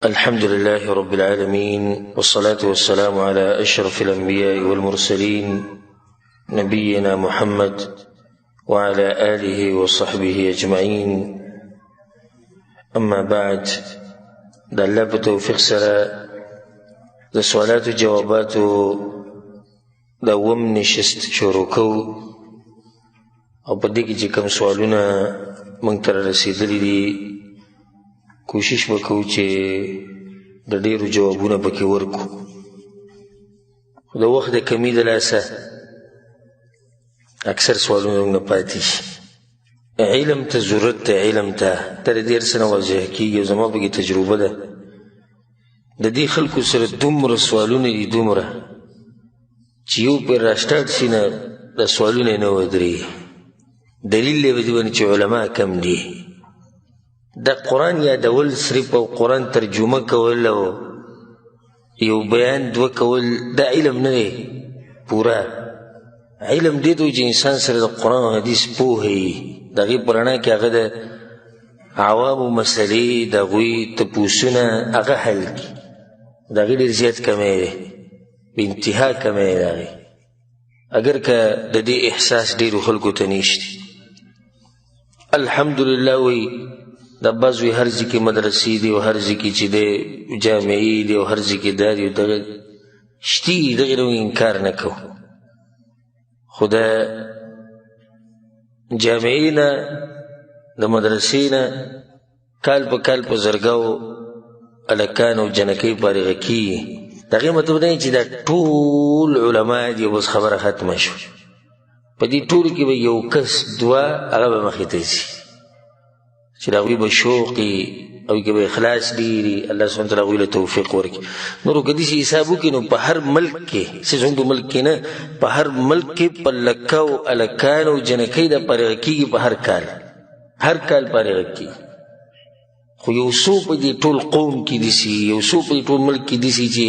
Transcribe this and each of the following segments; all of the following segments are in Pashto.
الحمد لله رب العالمين، والصلاة والسلام على أشرف الأنبياء والمرسلين نبينا محمد وعلى آله وصحبه أجمعين. أما بعد، دا الله په توفیق سره د سوالاتو جواباتو دا وم نشست شروع کوو، او په دې کې چې کوم سوالونه موږ ته رسیدلي دي کوشش وکړو چې د ډېرو جوابونه پکې ورکړو. خو د وخت د کمي د لاسه اکثر سوالونه موږ نه پاتې شي. علم ته ضرورت دی، علم ته د دې هر څه نه واضح کېږي، او زما پکې تجربه ده. د دې خلکو سره دومره سوالونه دي، دومره چې یو پرې راسټارټ شي نه د سوالونه نه ودرېږي. دلیل یې په دې باندې چې علما کم دي. د قرآن یادول صرف او قرآن ترجمه کول او یو بیان دوه کول دا علم نه دی پوره. علم دې ته چې انسان سره د قرآن او حدیث پوهه وي، د هغې په رڼا کې هغه د عوامو مسلې د هغوی تپوسونه هغه حل کړي. د هغې ډېر زیات کمی دی، په انتها کمی دی د هغې، اگر که د دې احساس ډېرو خلکو ته نشته. الحمدلله وی دا بعض وی هر ځای کې مدرسې دي، او هر ځای کې چې دی جامعې دي، او هر ځای کې دا دي، دغه شتي دغې نه انکار نه کوو. خو د جامعې نه د مدرسې نه کال په کال په زرګاو هلکان او جنکۍ فارغه کېږي. د هغې مطلب دا چې دا ټول علما دي، او بس خبره ختمه شوه. په دې ټولو کې به یو کس دوه هغه به مخې ته ځي چې د هغوی به شوق وي، هغوی کې به اخلاص ډېر وي. الله سبحانه وتعالی هغوی له توفیق ورکړي. نورو که داسې حساب وکړي نو په هر ملک کې، صرف زموږ په ملک کې نه، په هر ملک کې په لکو هلکان او جنکۍ دا فارغه کېږي په هر کال، هر کال فارغه کېږي. خو یو څو په دې ټول قوم کې داسې، یو څو په دې ټول ملک کې داسې چې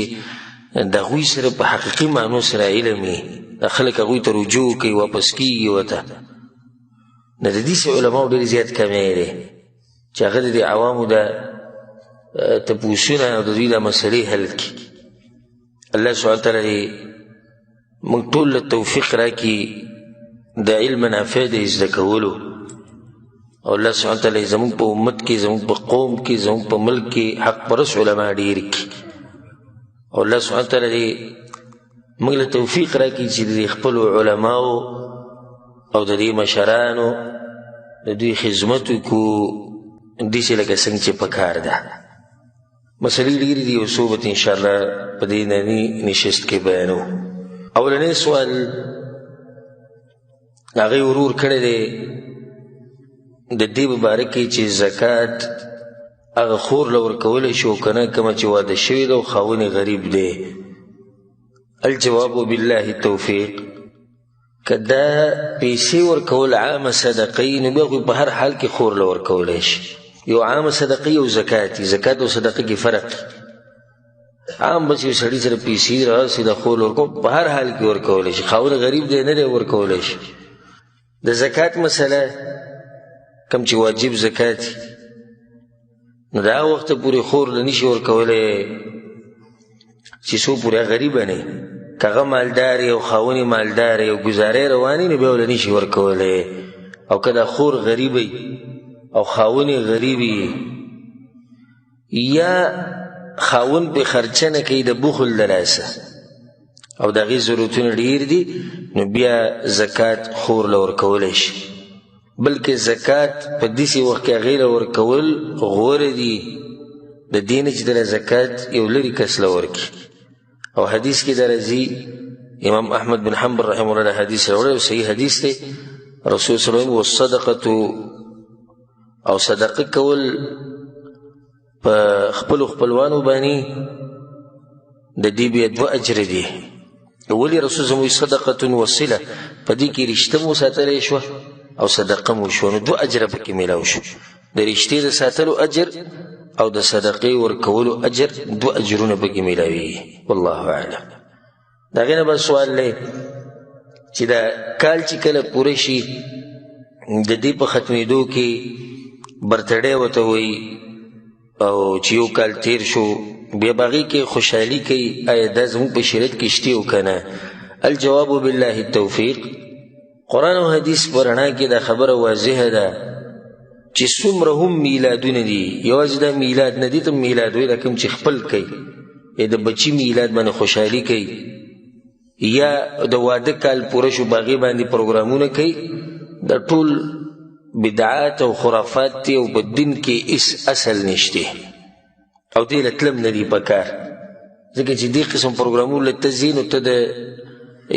د هغوی سره په حقیقي معنو سره علم وي، دا خلک هغوی ته رجوع کوي، واپس کېږي ورته. نو د داسې علماو ډېر زیات کمی دی چې هغه د عوامو د تپوسونه او د دوی د مسلې حل کړي. الله سبحانه وتعالی دې موږ ټول له توفیق راکړي د علم نافع د زده کولو، او الله سبحانه وتعالی زموږ په امت کې، زموږ په قوم کې، زموږ په ملک کې حق پرست علما ډېر کړي. او الله سبحانه وتعالی دې موږ له توفیق راکړي چې د خپلو علماو او د دې مشرانو د دوی خدمت وکړو داسې لکه څنګه چې پکار ده. مسلې ډېرې دي، یو څو به انشاءالله په دې ننني نشست کې بیانو. اولنی سوال هغې ورور کړی دی د دې په باره کې چې زکات هغه خور له ورکولی شي او که نه کومه چې واده شوې ده او خاوند غریب دی. الجواب بالله التوفیق. که دا پیسې ورکول عامه صدقې نو بیا خو په هر حال کې خور له ورکولی شي. یو عامه صدقې او زکات، زکات او صدقې کې فرق. عام بس یو سړي سره پیسې راسي د خور له ورکول په هر حال کې ورکولی شي. خاوند غریب دی نه دی ورکولی شي. د زکات مسله کوم چې واجب زکات نو د هغه وخته پورې خور له نشي ورکولی چې څو پورې غریبه نه وي. که هغه مالدار او خاوند مالدار او ګزارې روانې نو بیا له نشي ورکولی. او که دا خور غریبه او خاوند غریب یا خاوند پې خرچه نه کوي د بخل د لاسه او د هغې ضرورتونه ډېر دي، نو بیا زکات خور له ورکولی شي. بلکې زکات په داسې وخت کې هغې له ورکول غوره دي د دې نه چې دله زکات یو لرې کس له ورکړي. او حدیث کې دا راځي، امام احمد بن حنبل رحمه الله حدیث راوړی او صحیح حدیث دی. رسول صلی الله علیه وسلم والصدقة، او صدقه کول په خپلو خپلوانو باندې د دې بیا دوه اجر دي. ولې رسول صلی الله علیه وسلم صدقة وصله، په دې کې رشته مو ساتلی شوه او صدقه مو شوه، نو دوه اجره پکې میلاو شو. د رشتې د ساتلو اجر او د صدقې ورکولو اجر، دوه اجرونه پکې میلاویږي. والله اعلم. د هغې نه به سوال دی چې دا کال چې کله پوره شي د دې په ختمېدو کې برتډې ورته وایي او چې یو کال تیر شو بیا باغی کې خوشحالي کوي آیا دا زموږ په شریعت کې شته او که نه؟ الجواب بالله التوفیق. قرآن او حدیث په رڼا کې دا خبره واضحه ده چې څومره هم میلادونه دي، یوازې دا میلاد نه دي ته میلاد وایي، دا کوم چې خپل کوي یا د بچي میلاد باندې خوشحالي کوي یا د واده کال پوره شو باغې باندې پروګرامونه کوي، دا ټول بدعات او خرافات دي او په دین کې هیڅ اصل نشته او دې له تلم نه دي پکار. ځکه چې دې قسم پروګرامونه له ته ځي نو ته د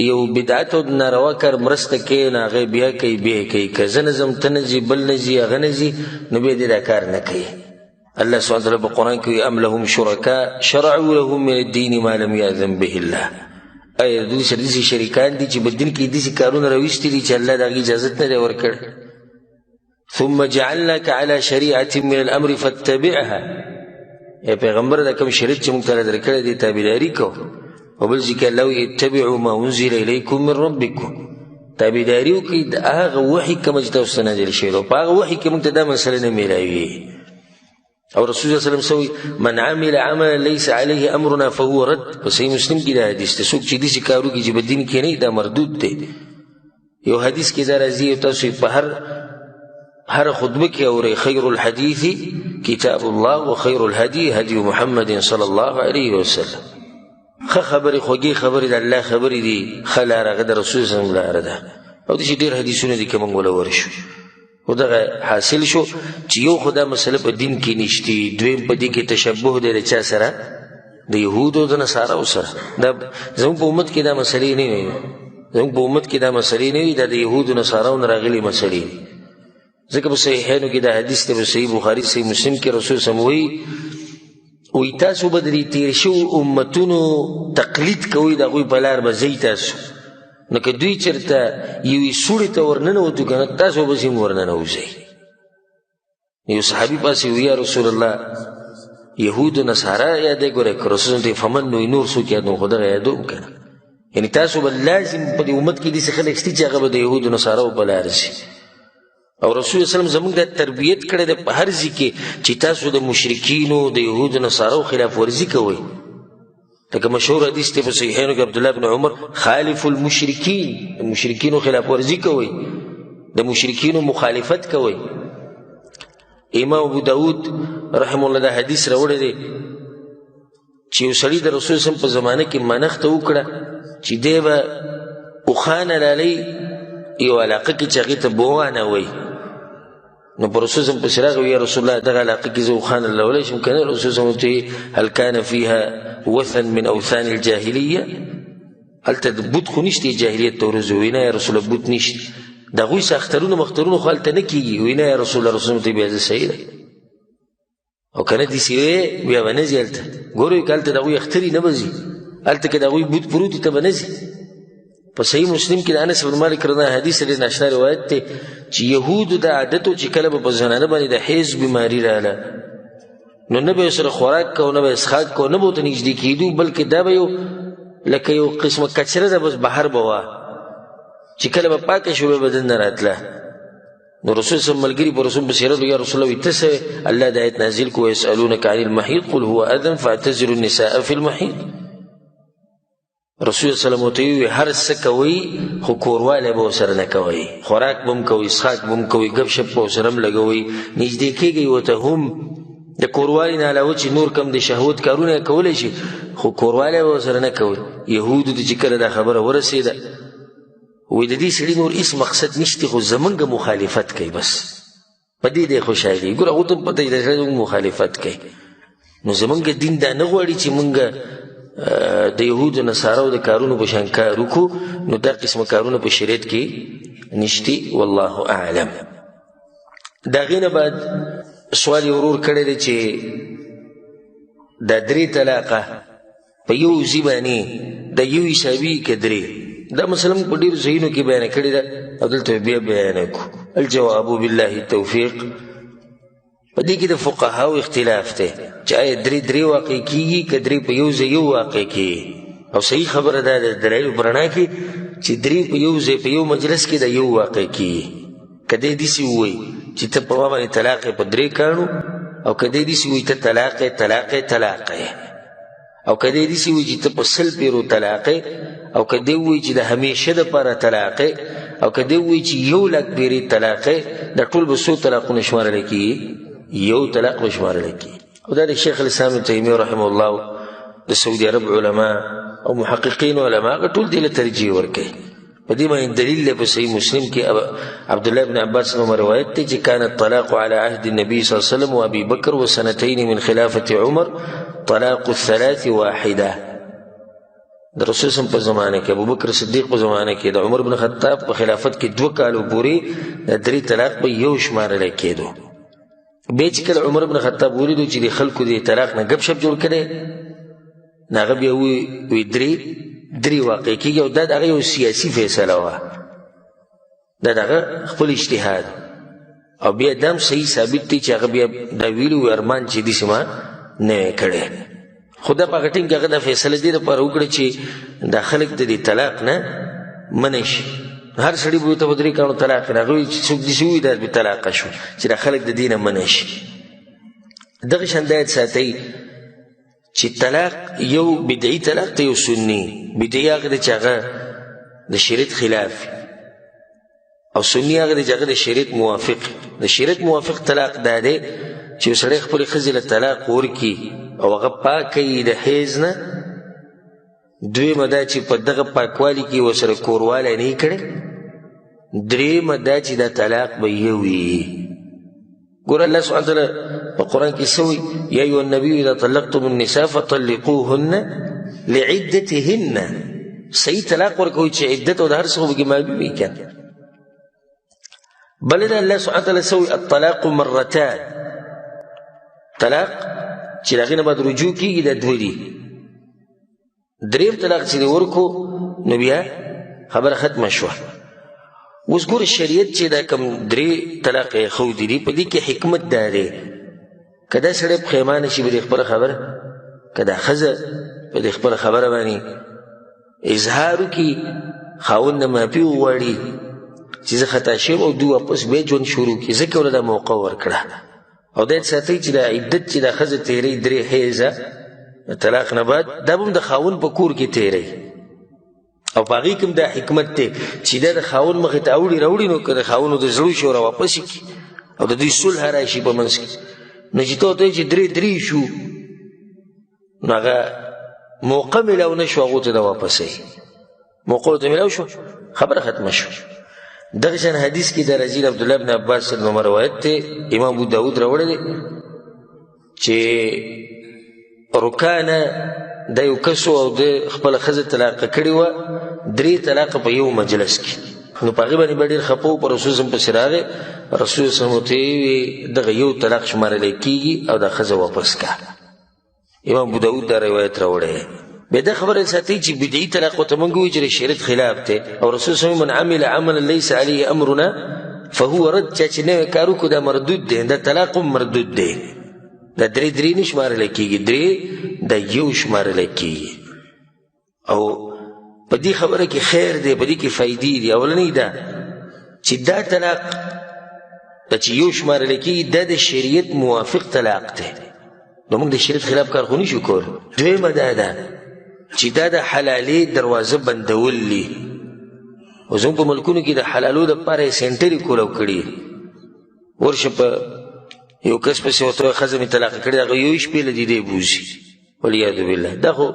یو بدعت او د ناروا کار مرسته کوي، نو هغه بیا کوي بیا کوي، که زه نه ځم ته نه ځي بل نه ځي هغه نه ځي نو بیا دې دا کار نه کوي. الله سبحانه وتعالی په قرآن کې ام لهم شرکاء شرعوا لهم من الدین ما لم یأذن به الله. ایا دوی سره داسې شریکان دي چې په دین کې داسې کارونه راویستي دي چې الله د هغې اجازت نه دی ورکړی. ثم جعلناک علی شریعة من الامر فاتبعها. ای پیغمبر دا کوم شریعت چې موږ ته درکړی دی تابعداري کوو. وبل ذکر الله اتبعوا ما انزل الیکم من ربکم. تابعداري وکړئ د هغه وحي کوم چې تاسو ته نازل شوی دی، په هغه وحي کې موږ ته دا مسله نه میلاوي. او رسول الله صلی الله علیه وسلم سوی من عمل عملا ليس عليه امرنا فهو رد. په صحیح مسلم کې دا حدیث دی، څوک چې داسې کار وکړي چې په دین کې نه دا مردود دی. یو حدیث کې دا راځي تاسو په هر خطبه کې اورئ خیر الحدیث کتاب الله وخیر الهدي هدي محمد صلی الله علیه وسلم. ښه خبرې خوږې خبرې د الله خبرې دي، ښه لاره هغه د رسول صلی الله علیه وسلم لاره ده. او داسې ډېر حدیثونه دي که موږ وله ورشو خو دغه حاصل شو چې یو خو دا مسله په دین کې نشتي، دویم په دې کې تشبه دی د چا سره؟ د یهودو او د نصاراو سره. دا زموږ په امت کې دا مسلې نه وي، زموږ په امت کې دا مسلې نه وي، دا د یهودو نصاراو نه راغلي مسلې دي. ځکه په صحیحینو کې دا حدیث دی، په صحیح بخاري صحیح مسلم کې رسول صلی الله علیه وسلم وایي تاسو به د دې تېر شوي امتونو تقلید کوئ، د هغوی په لار به ځئ تاسو. نو که دوی چېرته یوې سوړې ته ورننوتو که نه تاسو به هم ورننوځئ. یو صحابي پاسې وایي یا رسول الله یهود و نصارا یادی ګوره که رسول الله فمن نوی نور څوک یاد نو خو دغه یادوم که نه. یعنې تاسو به لازم په دې امت کې داسې خلک شته چې هغه به د یهودو نصاراو په لاره ځي. او رسول الله صلی الله علیه وسلم زموږ دا تربیت کړی ده په هر ځای کې چې تاسو د مشرکینو د یهودو نصاراو خلاف ورزي کوئ. لکه مشهور حدیث دی په صحیحینو کې عبدالله بن عمر خالف المشرکین، د مشرکینو خلاف ورزي کوئ، د مشرکینو مخالفت کوئ. امام ابو داود رحم الله دا حدیث راوړی دی چې یو سړي د رسول صلی الله علیه وسلم په زمانه کې منښته وکړه چې دی به اوښانه لالی یو علاقه کې چې هغې ته بوانه وایي. نو په رسول صلی الله علیه وسلم پسې راغی یا رسول الله دغه علاقه کې زه اوښانه لولی شم که نه؟ رسول صلی الله علیه وسلم هل کان فیها وثن من اوثان الجاهلیه؟ هلته بوت خو نشته جاهلیت ته ورځو؟ وینا یا رسول الله بوت نشته، د هغوی څه اخترونه مخترونه خو هلته نه کېږي. وینا یا رسول الله، رسول الله بیا زه صحیح ده او که نه داسې وی بیا به نه ځي هلته. ګورئ که هلته د هغوی اختري نه به ځي، هلته که د هغوی بوت پروت وي ته به نه ځي. په صحیح مسلم کې د انس بن مالک رضی الله عنه حدیث ډېر ناشنا روایت دی چې یهودو د عادت و چې کله به په زنانه باندې د حیض بیماري راغله نو نه به یې سره خوراک کو، نه به یې څښاک کو، نه به ورته نږدې کېدو، بلکې دا به یو لکه یو قسمه کچره ده بس بهر به وه چې کله به پاکه شو به بدن نه راتله. نو رسول صلی الله علیه وسلم ملګري په رسول پسې راغلو یا رسول الله ته څه الله د آیت نازل کو ویسألونک عن المحیض قل هو اذن فاعتزلوا النساء فی المحیض. رسول صلی الله علیه وسلم ته وی هر څه کوئ خو کوروالی به ورسره نه کوئ، خوراک به هم کوئ، څښاک به هم کوئ، ګپ شپ به ورسره هم لګوئ، نږدې کېږئ ورته هم د کوروالي نه علاوه چې نور کم د شهوت کارونه کولی شي خو کوروالی به ورسره نه کوئ. یهودو ته چې کله دا خبره ورسېده وایي د دې سړي نور هېڅ مقصد نشته خو زمونږ مخالفت کوي، بس په دې دی خوشحالي. ګوره هغو ته هم پته چې دا سړی مخالفت کوي. نو زمونږ دین دا نه غواړي چې مونږ د یهودو نصاراو د کارونو په شان کار وکړو. نو دا قسمه کارونه په شریعت کې نشتي. والله اعلم. د هغې نه بعد سوال یې ورور کړی دی چې دا درې طلاقه په یو ځي باندې د یو حسابي که درې، دا مثلا په ډېرو ځایونو کې بیانه کړې ده او دلته بیا بیانه کړو. الجواب بالله التوفیق. په دې کې د فقهاو اختلاف دی چې آیا درې واقع کېږي که درې په یو ځای یو واقع کېږي. او صحیح خبره دا ده د دلایلو په رڼا کې چې درې په یو ځای په یو مجلس کې د یو واقع کېږي. که دی داسې ووایي چې ته په ما باندې طلاق یې په درې کاڼو او کدی دې سی وي ته طلاق او کدی دې سی وي چې ته په سل پیرو طلاق او کدی وي چې د همیشه دپاره طلاق او کدی وي چې 1,00,000 پیرې طلاق دا ټول به څو طلاقونه شمارلی کېږي یو طلاق به شمارلی کېږي. او دا د شیخ الاسلام ابن تیمیه رحمه الله د سعودي عرب علما او محققین علما ټول دې له ترجیح ورکوي. په دې باندې دلیل دی په صحیح مسلم کې عبدالله بن عباس عنه روایت دی چې کان الطلاق على عهد النبي صلی الله علیه وسلم وابي بکر وسنتين من خلافة عمر طلاق الثلاث واحده. د رسول صلی په زمانه کې ابوبکر صدیق په زمانه کې د عمر بن خطاب په خلافت کې 2 کالو پورې د 3 طلاق به یو شمارل کېدو. بیا چې کله عمر بن خطاب ولیدو چې د خلکو د طلاق نه ګپ شپ جوړ کړي نو هغه بیا وی درې واقع کېږي او دا د هغه یو سیاسي فیصله وه، دا د هغه خپل اجتهاد او بیا دا هم صحیح ثابت دی چې هغه بیا دا ویلي و ارمان چې داسې ما نه وی کړی. خو دا په هغه ټیم کې هغه دا فیصله دې دپاره وکړه چې دا خلک د دې طلاق نه منع شي. هر سړي به ورته په 3 کاڼو طلاق نه هغه وایي چې څوک داسې ووایي دا بې طلاقه شو چې دا خلک د دې نه منع شي. دغه شان دا یاد ساتئ چې طلاق یو بدعي طلاق ته یو سني. بدعي هغه دی چې هغه د شریعت خلاف او سني هغه دی چې هغه د شریعت موافق. د شریعت موافق طلاق دا دی چې یو سړی خپلې ښځې له طلاق ورکړي او هغه پاکوي د حیض نه. دویمه دا چې په دغه پاکوالي کې ورسره کوروالی نه یې کړی. درېیمه دا چې دا طلاق به یو وي. ګوره الله سبحانه وتعالی په قرآن کې څه وایي؟ یا ایها النبي اذا طلقتم النساء فطلقوهن لعدتهن. صحیح طلاق ورکوي چې عدت او د هر څه خو پکې معلوم وي کنه. بل دا الله سبحانه وتعالی څه وایي؟ الطلاق مرتان. طلاق چې د هغې نه باید رجوع کېږي دا 2 دي. درېیم طلاق چې دی ورکو نو بیا خبره ختمه شوه. اوس ګوره شریعت چې دا کوم 3 طلاق یې ښودي دي په دې کې حکمت دا دی که دا سړی پښیمانه شي په دې خپله خبره، که دا ښځه په دې خپله خبره باندې اظهار وکړي، خاوند نه معافي وغواړي چې زه خطا شوم او دوی واپس بیا ژوند شروع کړي، ځکه ورله دا موقع ورکړه. او دا یې ساتئ چې دا عدت چې دا ښځه تېروي 3 حیضه طلاق نه بعد دا به هم د خاوند په کور کې تېروي. او په هغې کې هم دا حکمت دی چې دا د خاوند مخې ته راوړي نو که د خاوندو د زړه شي راواپس کړي او د دوی صلح راشي په منځ کې. نو چې ته ورته چې 3 شو نو هغه موقع میلاو نه شو هغو ته د واپسوي. موقع ورته میلاو شو خبره ختمه شو. دغه شان حدیث کې د راځي عبدالله بن عباس رضی روایت دی امام ابو داود راوړی دی چې رکانه دا یو کس او د خپله ښځه طلاقه کړې وه 3 طلاقه په یو مجلس کې. نو په هغې باندې به ډېر خفه و. په رسول صلی پسې راغی. رسول صلی ورته ویې دغه یو طلاق شمارلی کېږي او دا ښځه واپس کا. امام ابو داود دا روایت راوړی. بیا دا خبره ساتئ چې بدعي طلاق ورته موږ وایو چې د شریعت خلاف دی. او رسول صلی من عمل عملا لیس علیه امرنا فهو رد. چا چې نوی کار وکړو دا مردود دی، دا طلاق هم مردود دی. دا 3 نه شمارلی کېږي، 3 دا یو شمارلی کېږي. او په دې خبره کې خیر دی، په دې کې فایدې دي. اولنۍ دا چې دا طلاق دا چې یو شمارلی کېږي دا د شریعت موافق طلاق دی. نو موږ د شریعت خلاف کار خو نشو کولی. دویمه دا ده چې دا د حلالۍ دروازه بندول دي. او زموږ په ملکونو کې د حلالو دپاره یې سینټرې کولو کړي. ورشه په یو کس پسې ورته ښځه مې طلاقه کړې هغه یو شپې له دې دی بوځي والعیاذ بالله. دا خو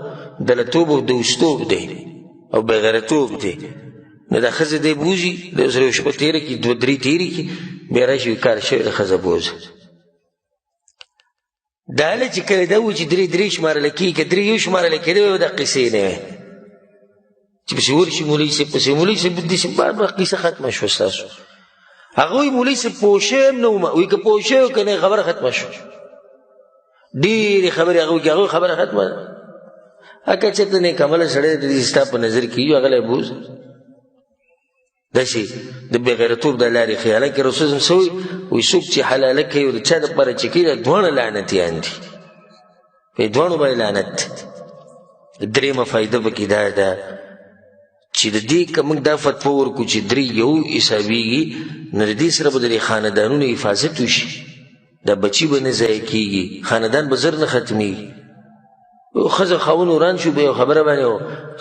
دلتوب او دوستوب دی او بېغیرتوب دی. نو دا ښځه دی بوځي د سره یو شپه تېره کړي 2-3 تېرې کړي بیا راشي کار شوی د ښځه بوځه. دا هله چې کله دا و چې 3 شمارلی کېږي که 3 یو شمارلی کېدی وی دا قصې نه وی چې پسې ورشي مولوي صاحب پسې مولوي صاحب داسې بار قصه ختمه شوه ستاسو. هغه وایي مولوي صاحب پوه شوی هم نه وم. وایي که پوه شوی که نه خبره ختمه شوه. ډېرې خبرې هغه وایي که هغه خبره ختمه ده. هکه چېرته نیکعمله سړی دی ستا په نظر کې وي هغه لی بوځه داسې د بېغیرتوب د لارې ښي. حالانکې رسول صلی څه وایي؟ وایي څوک چې حلاله کوي او د چا دپاره چې کوي دا دواړه لعنتیان دي. په دواړو باندې لعنت دی. درېیمه فایده پکې دا ده چې د دې که موږ دا فتوا ورکړو چې 3 یو حسابېږي نو د دې سره به د دې خاندانونو حفاظت وشي. دا بچی به نه ضایع کېږي، خاندان به زر نه ختمېږي. ښځه خاوند وران شو په یو خبره باندې،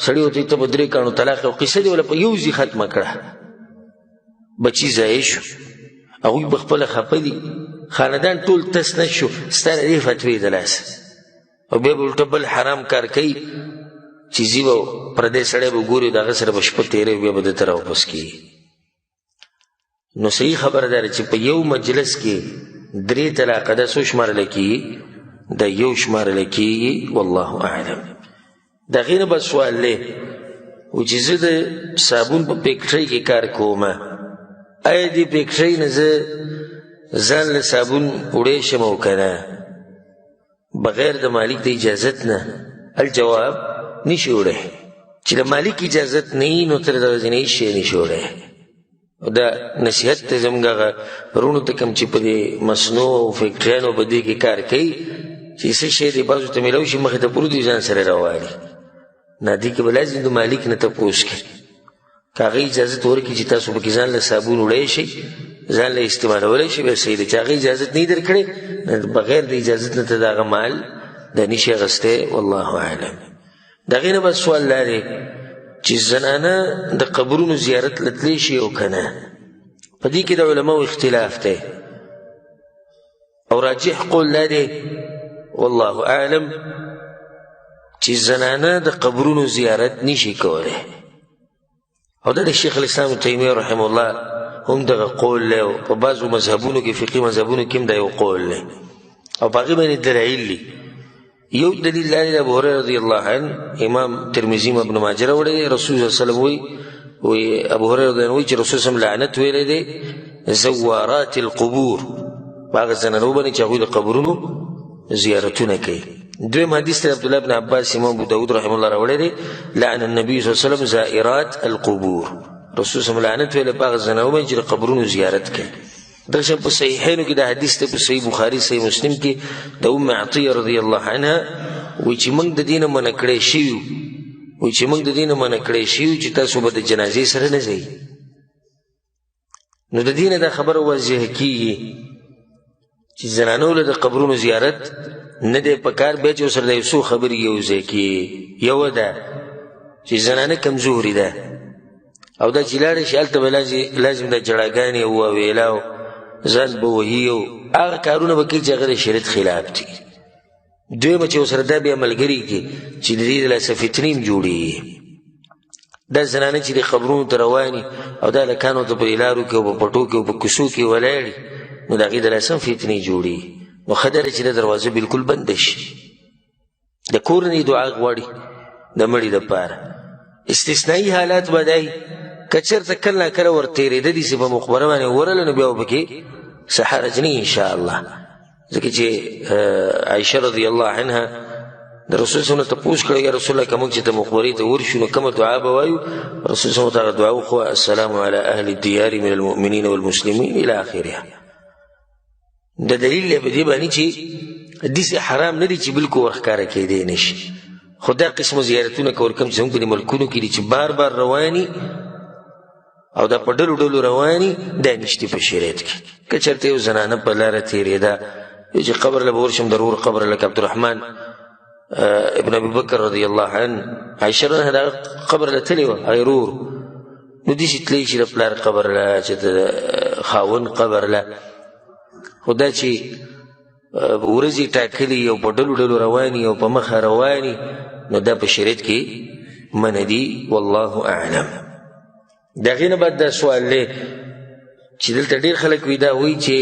سړي ورته ته به 3 کاڼو طلاق او قصه دې ولا په یو ځي ختمه کړه، بچي ضایع شو، هغوی به خپله خفه دي، خاندان ټول تس نس شو ستا د دې فتوې د لاسه، او بیا به الټه بل حرام کار کوي چې ځي به پردی سړی به ګوري، د هغه سره به شپه تېروي، بیا به ده ته راواپس کېږي. نو صحیح خبره دا ده چې په یو مجلس کې 3 طلاقه دا څو شمارله کېږي؟ دا یو شمارله کېږي. والله اعلم. د هغې نه به سوال دی و چې زه د صابون په فیکټرۍ کې کار کوم، آیا دې فیکټرۍ نه زه ځان له صابون وړی شم او که نه بغیر د مالک د اجازت نه؟ الجواب نشي وړی. چې د مالک اجازت نه وي نو تر دغه ځای نه هېڅ شی نشي وړی. دا نصیحت ته زموږ هغه وروڼو ته کوم چې په دې مصنوع او فیکټریانو په دې کې کار کوي چې څه شی دی بعضو ته میلاو شي مخې ته پروت وي ځان سره راوالي، نه دې کې به لازم د مالک نه تپوس کړي، که هغه اجازت ورکړي چې تاسو پکې ځان له صابون وړی شئ، ځان له استعمالولی شي، بیا صحیح دی. چې هغه اجازت نه یې درکړی بغیر د اجازت نه ته د هغه مال دا نشي اخیستی. والله اعلم. د هغې نه بس سوال دا دی چې زنانه د قبرونو زیارت له تلی شي او که نه؟ په دې کې د علماو اختلاف دی، او راجح قول دا دی والله اعلم چې زنانه د قبرونو زیارت نشي کولی، او دا د شیخ الاسلام تیمیه رحمه الله هم دغه قول دی، او په بعضو مذهبونو کې فقهي مذهبونو کې هم دا یو قول دی، او په هغې باندې دلایل دي. یو دلیل دا دی د ابوهریره رضی الله عنه، امام ترمذي ابن ماجه راوړی دی، رسول صلی الله علیه وسلم وایي ابوهریره رضی الله عنه وایي چې رسول صلی الله علیه وسلم لعنت ویلی دی زوارات القبور، په هغه زنانو باندې چې هغوی د قبرونو زیارتونه کوي. دویم حدیث ته عبدالله بن عباس امام ابو داود رحمه الله راوړی دی لعن النبي صلی الله علیه وسلم زائرات القبور، رسول صلی الله علیه وسلم لعنت ویلی په هغه زنانو باندې چې د قبرونو زیارت کوي. دغه په صحیحینو کې دا حدیث دی، په صحیح بخاري صحیح مسلم کې د ام عطیه رضی الله عنها وایي چې موږ د دې نه منع کړی شوي یو، وایي چې موږ د دې نه منع کړی شوي یو چې تاسو به د جنازې سره نه ځئ. نو د دې نه دا خبره واضحه کېږي چې زنانو له د قبرونو زیارت نه دی پکار، بیا چې ورسره د یو څو خبرې یو ځای کېږي. یوه ده چې زنانه کمزورې ده، او دا چې لاړه شي هلته به لازم د جړاګانې او واویلا ځان به وهي او هغه کارونه به کوي چې هغه د شریعت خلاف دي. دویمه چې ورسره دا بیا ملګري کړي چې د دې د لاسه فتنې هم جوړېږي. دا زنانه چې د قبرونو ته رواني او دا هلکانو ته په لارو کې او په پټو کې او په کوڅو کې ولاړي، نو د هغې د لاسه هم فتنې جوړېږي. نو ښه ده چې دا دروازه بلکل بنده شي. د کورنۍ دعا غواړي د مړي دپاره. استثنایي حالات به دی که چېرته کله ناکله ورتېرېده دي چې په مقبره باندې ورله، نو بیا به پکې څه حرج نه انشاءالله. ځکه چې عایشه رضی الله عنها د رسول صلی الله علیه وسلم تپوس کړی یا رسول الله که موږ چې ته مقبرې ته ورشو نو کومه دعا به وایو؟ رسول صلی الله علیه وسلم دعا وښوه السلام علی اهل الدیار من المؤمنین والمسلمین الی آخرها. د دلیل په دې باندې چې داسې حرام نه دي چې بلکل ورښکاره کېدی نه شي، خو دا قسمه زیارتونه که ورکوم چې زموږ په دې ملکونو کې دي چې بار بار رواني او دا په ډلو ډلو رواني، دا نشته په شریعت کې. که چېرته یو زنانه په لاره تېرېده یو چې قبر له به ورشم د ورور قبر لکه عبدالرحمن ابن ابي بکر رضی الله عنه عایشه رضی الله عنها قبر له تللی وه هغې ورور، نو داسې تللی چې د پلار قبر له چې د خاوند قبر له، خو دا چې ورځې ټاکلي او په ډلو ډلو رواني او په مخه رواني، نو دا په شریعت کې منع دي. والله اعلم. د هغې نه بعد دا سوال دی چې دلته ډېر خلک وي دا وایي چې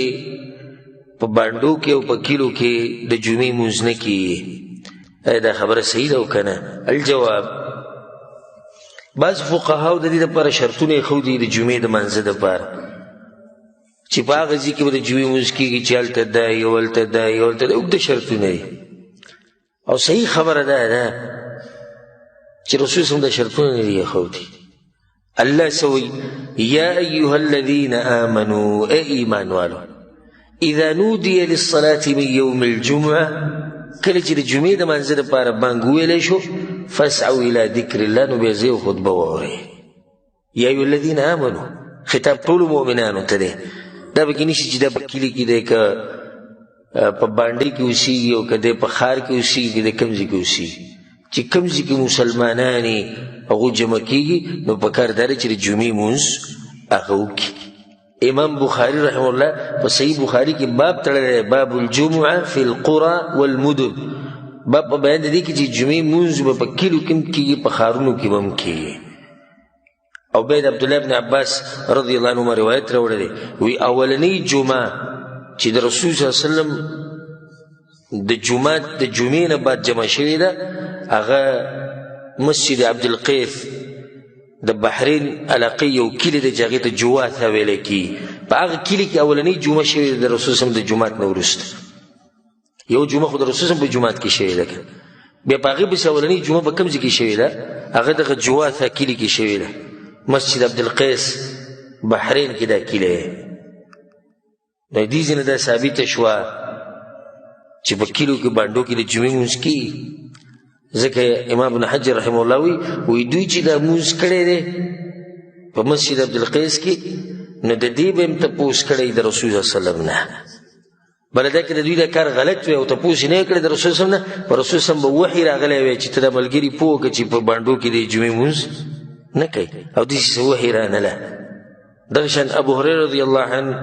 په بانډو کې او په کیلو کې د جمعې لمونځ نه کېږي. آیا دا خبره صحیح ده او که نه؟ الجواب بعض فقهاو د دې دپاره شرطونه ایښودي د جمعې د لمانځه دپاره چې په هغه ځای کې به د جمعې لمونځ کېږي چې هلته دا یې او هلته دا یې او هلته دا اوږده شرطونه دي. او صحیح خبره دا ده چې رسول صلی الله علیه وسلم دا شرطونه نه دي ایښودي. الله سوي یا ایها الذین آمنوا ای ایمان والو اذا نودي للصلاة من يوم الجمعة کله چې د جمعې د لمانځه دپاره بانګ وویلی شو فاسعوا الى ذکر الله، نو بیا ځئ خطبه واورئ. یا ایها الذین آمنوا خطاب ټولو مؤمنانو ته دی. دا پکې نشي چې دا په کلي کې دی که په باندې کې اوسېږي او که دی په ښار کې اوسېږي د کوم ځای کې اوسېږي چې کوم ځای کې مسلمانان یې هغو جمع کېږي نو پکار دا دی چې د جمعې لمونځ هغه وکړي. امام بخاري رحمه الله په صحیح بخاري کې باب تړلی باب الجمعه فی القرى والمدن، باب په بیان د دې کې چې جمعې لمونځ به په کلیو کې هم کېږي په ښارونو کې به هم کېږي. او بیا د عبدالله بن عباس رضی الله عنهما روایت راوړی دی وی اولنۍ جمعه چې د رسول صلی الله علیه وسلم د جمعې نه بعد جمع شوې ده هغه مسجد عبدالقیس د بحرین علاقې یو کلي دی چې هغې ته جواثه ویلی کېږي. په هغه کلي کې اولنۍ جمعه شوې ده د رسول صلی الله علیه وسلم د جومات نه وروسته. یو جمعه خو د رسول صلی الله علیه وسلم په جومات کې شوې ده، بیا په هغې پسې اولنۍ جمعه په کوم ځای کې شوې ده؟ هغه دغه جواثه کلي کې شوې ده، مسجد عبدالقیس بحرین کې دا کلی دی. نو دې ځینې دا ثابته شوه چې په کلیو کې بانډو کې د جمعې لمونځ کېږي. ځکه امام ابن حجر رحمه الله وی دوی چې دا لمونځ کړی دی په مسجد عبدالقیس کې نو د دې به هم تپوس کړی د رسول صلی الله علیه وسلم نه، بله دا که د دوی دا کار غلط وی او تپوس یې نه کړی د رسول صلی الله علیه وسلم نه، په رسول صلی الله علیه وسلم به وحي راغلی وی چې ته دا ملګري پوه کړه چې په بانډو کې د جمعې لمونځ نه کوي او داسې څه وحي رانله. دغه شان ابو هريره رضی الله عنه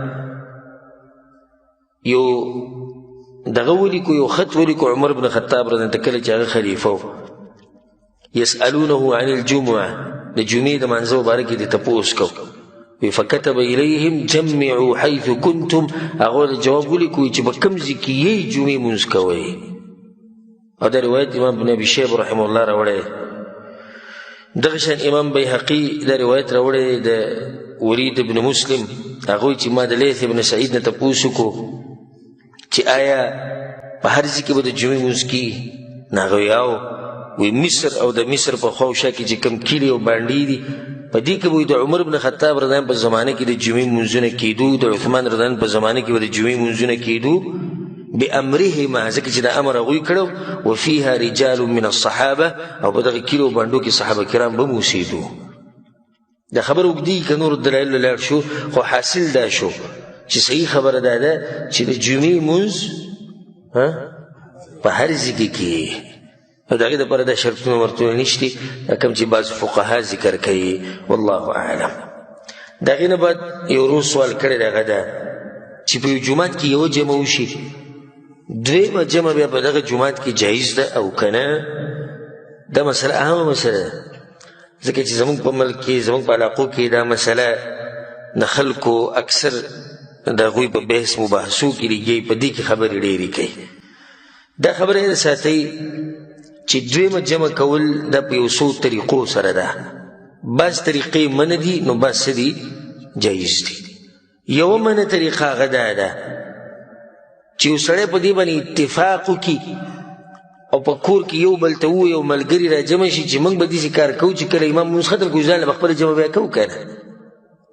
یو دغه ولیکو، یو خط ولیکو عمر بن خطاب رضی الله عنه کله چې هغه خلیفه و، یسألونه عن الجمعه د جمعې د مانځه مبارک دې تپوس کو فكتب الیهم جمعوا حيث کنتم، هغه جواب ولیکو چې په کوم ځای کې یې جمعې لمونځ کوئ. او دا روایت امام ابن ابي شیبه رحمه الله راوړی. دغه شان امام بیهقي دا روایت راوړی د ولید بن مسلم، هغه چې ما د لیث بن سعید نه تپوس وکړو چې آیا په هر ځای کې به د جمعې لمونځ کېږي؟ نو هغه وی مصر او د مصر په خواوشا کې چې کوم کلي او بانډې دي په دې کې به د عمر بن خطاب رضی الله عنه په زمانه کې د جمعې لمونځونه کېدو، د عثمان رضی الله عنه په زمانه کې به د جمعې لمونځونه کېدو بامرهما، ځکه چې دا امر هغوی کړو. وفیها رجال من الصحابه، او په دغه کلي او بانډو کې صحابه کرام به هم اوسېدو. دا خبر اوږدېږي که نور دلایلو لاړ شو، خو حاصل دا شو چې صحیح خبره دا ده چې د جمعې لمونځ په هر ځای کې کېږي. او د هغې دپاره دا شرطونه ورتونه نشتي کوم چې بعض فقها ذکر کوي، والله اعلم. د هغې نه بعد یو ورو سوال کړی دی، هغه ده چې په یو جومات کې یوه جمع وشي، دویمه جمع بیا په دغه جومات کې جایز ده او که نه؟ دا مسله اهمه مسله ده، ځکه چې زموږ په ملک کې زموږ په علاقو کې دا مسله د خلکو اکثر د هغوی په بحث مباحثو کې لګي، په دې کې خبرې ډېرې کوي. دا خبره یې ساتئ چې دویمه جمع کول دا په یو څو طریقو سره ده. بعض طریقې منع دي، نو بعض څه دي جایز دي. یوه منع طریقه هغه دا ده چې یو سړی په دې باندې اتفاق وکړي او په کور کې یو بل ته ووایي، یو ملګري را جمع شي چې موږ به داسې کار کوو چې کله امام لمونځ ختم کړو ځان له به خپله جمع بیا کوو که نه.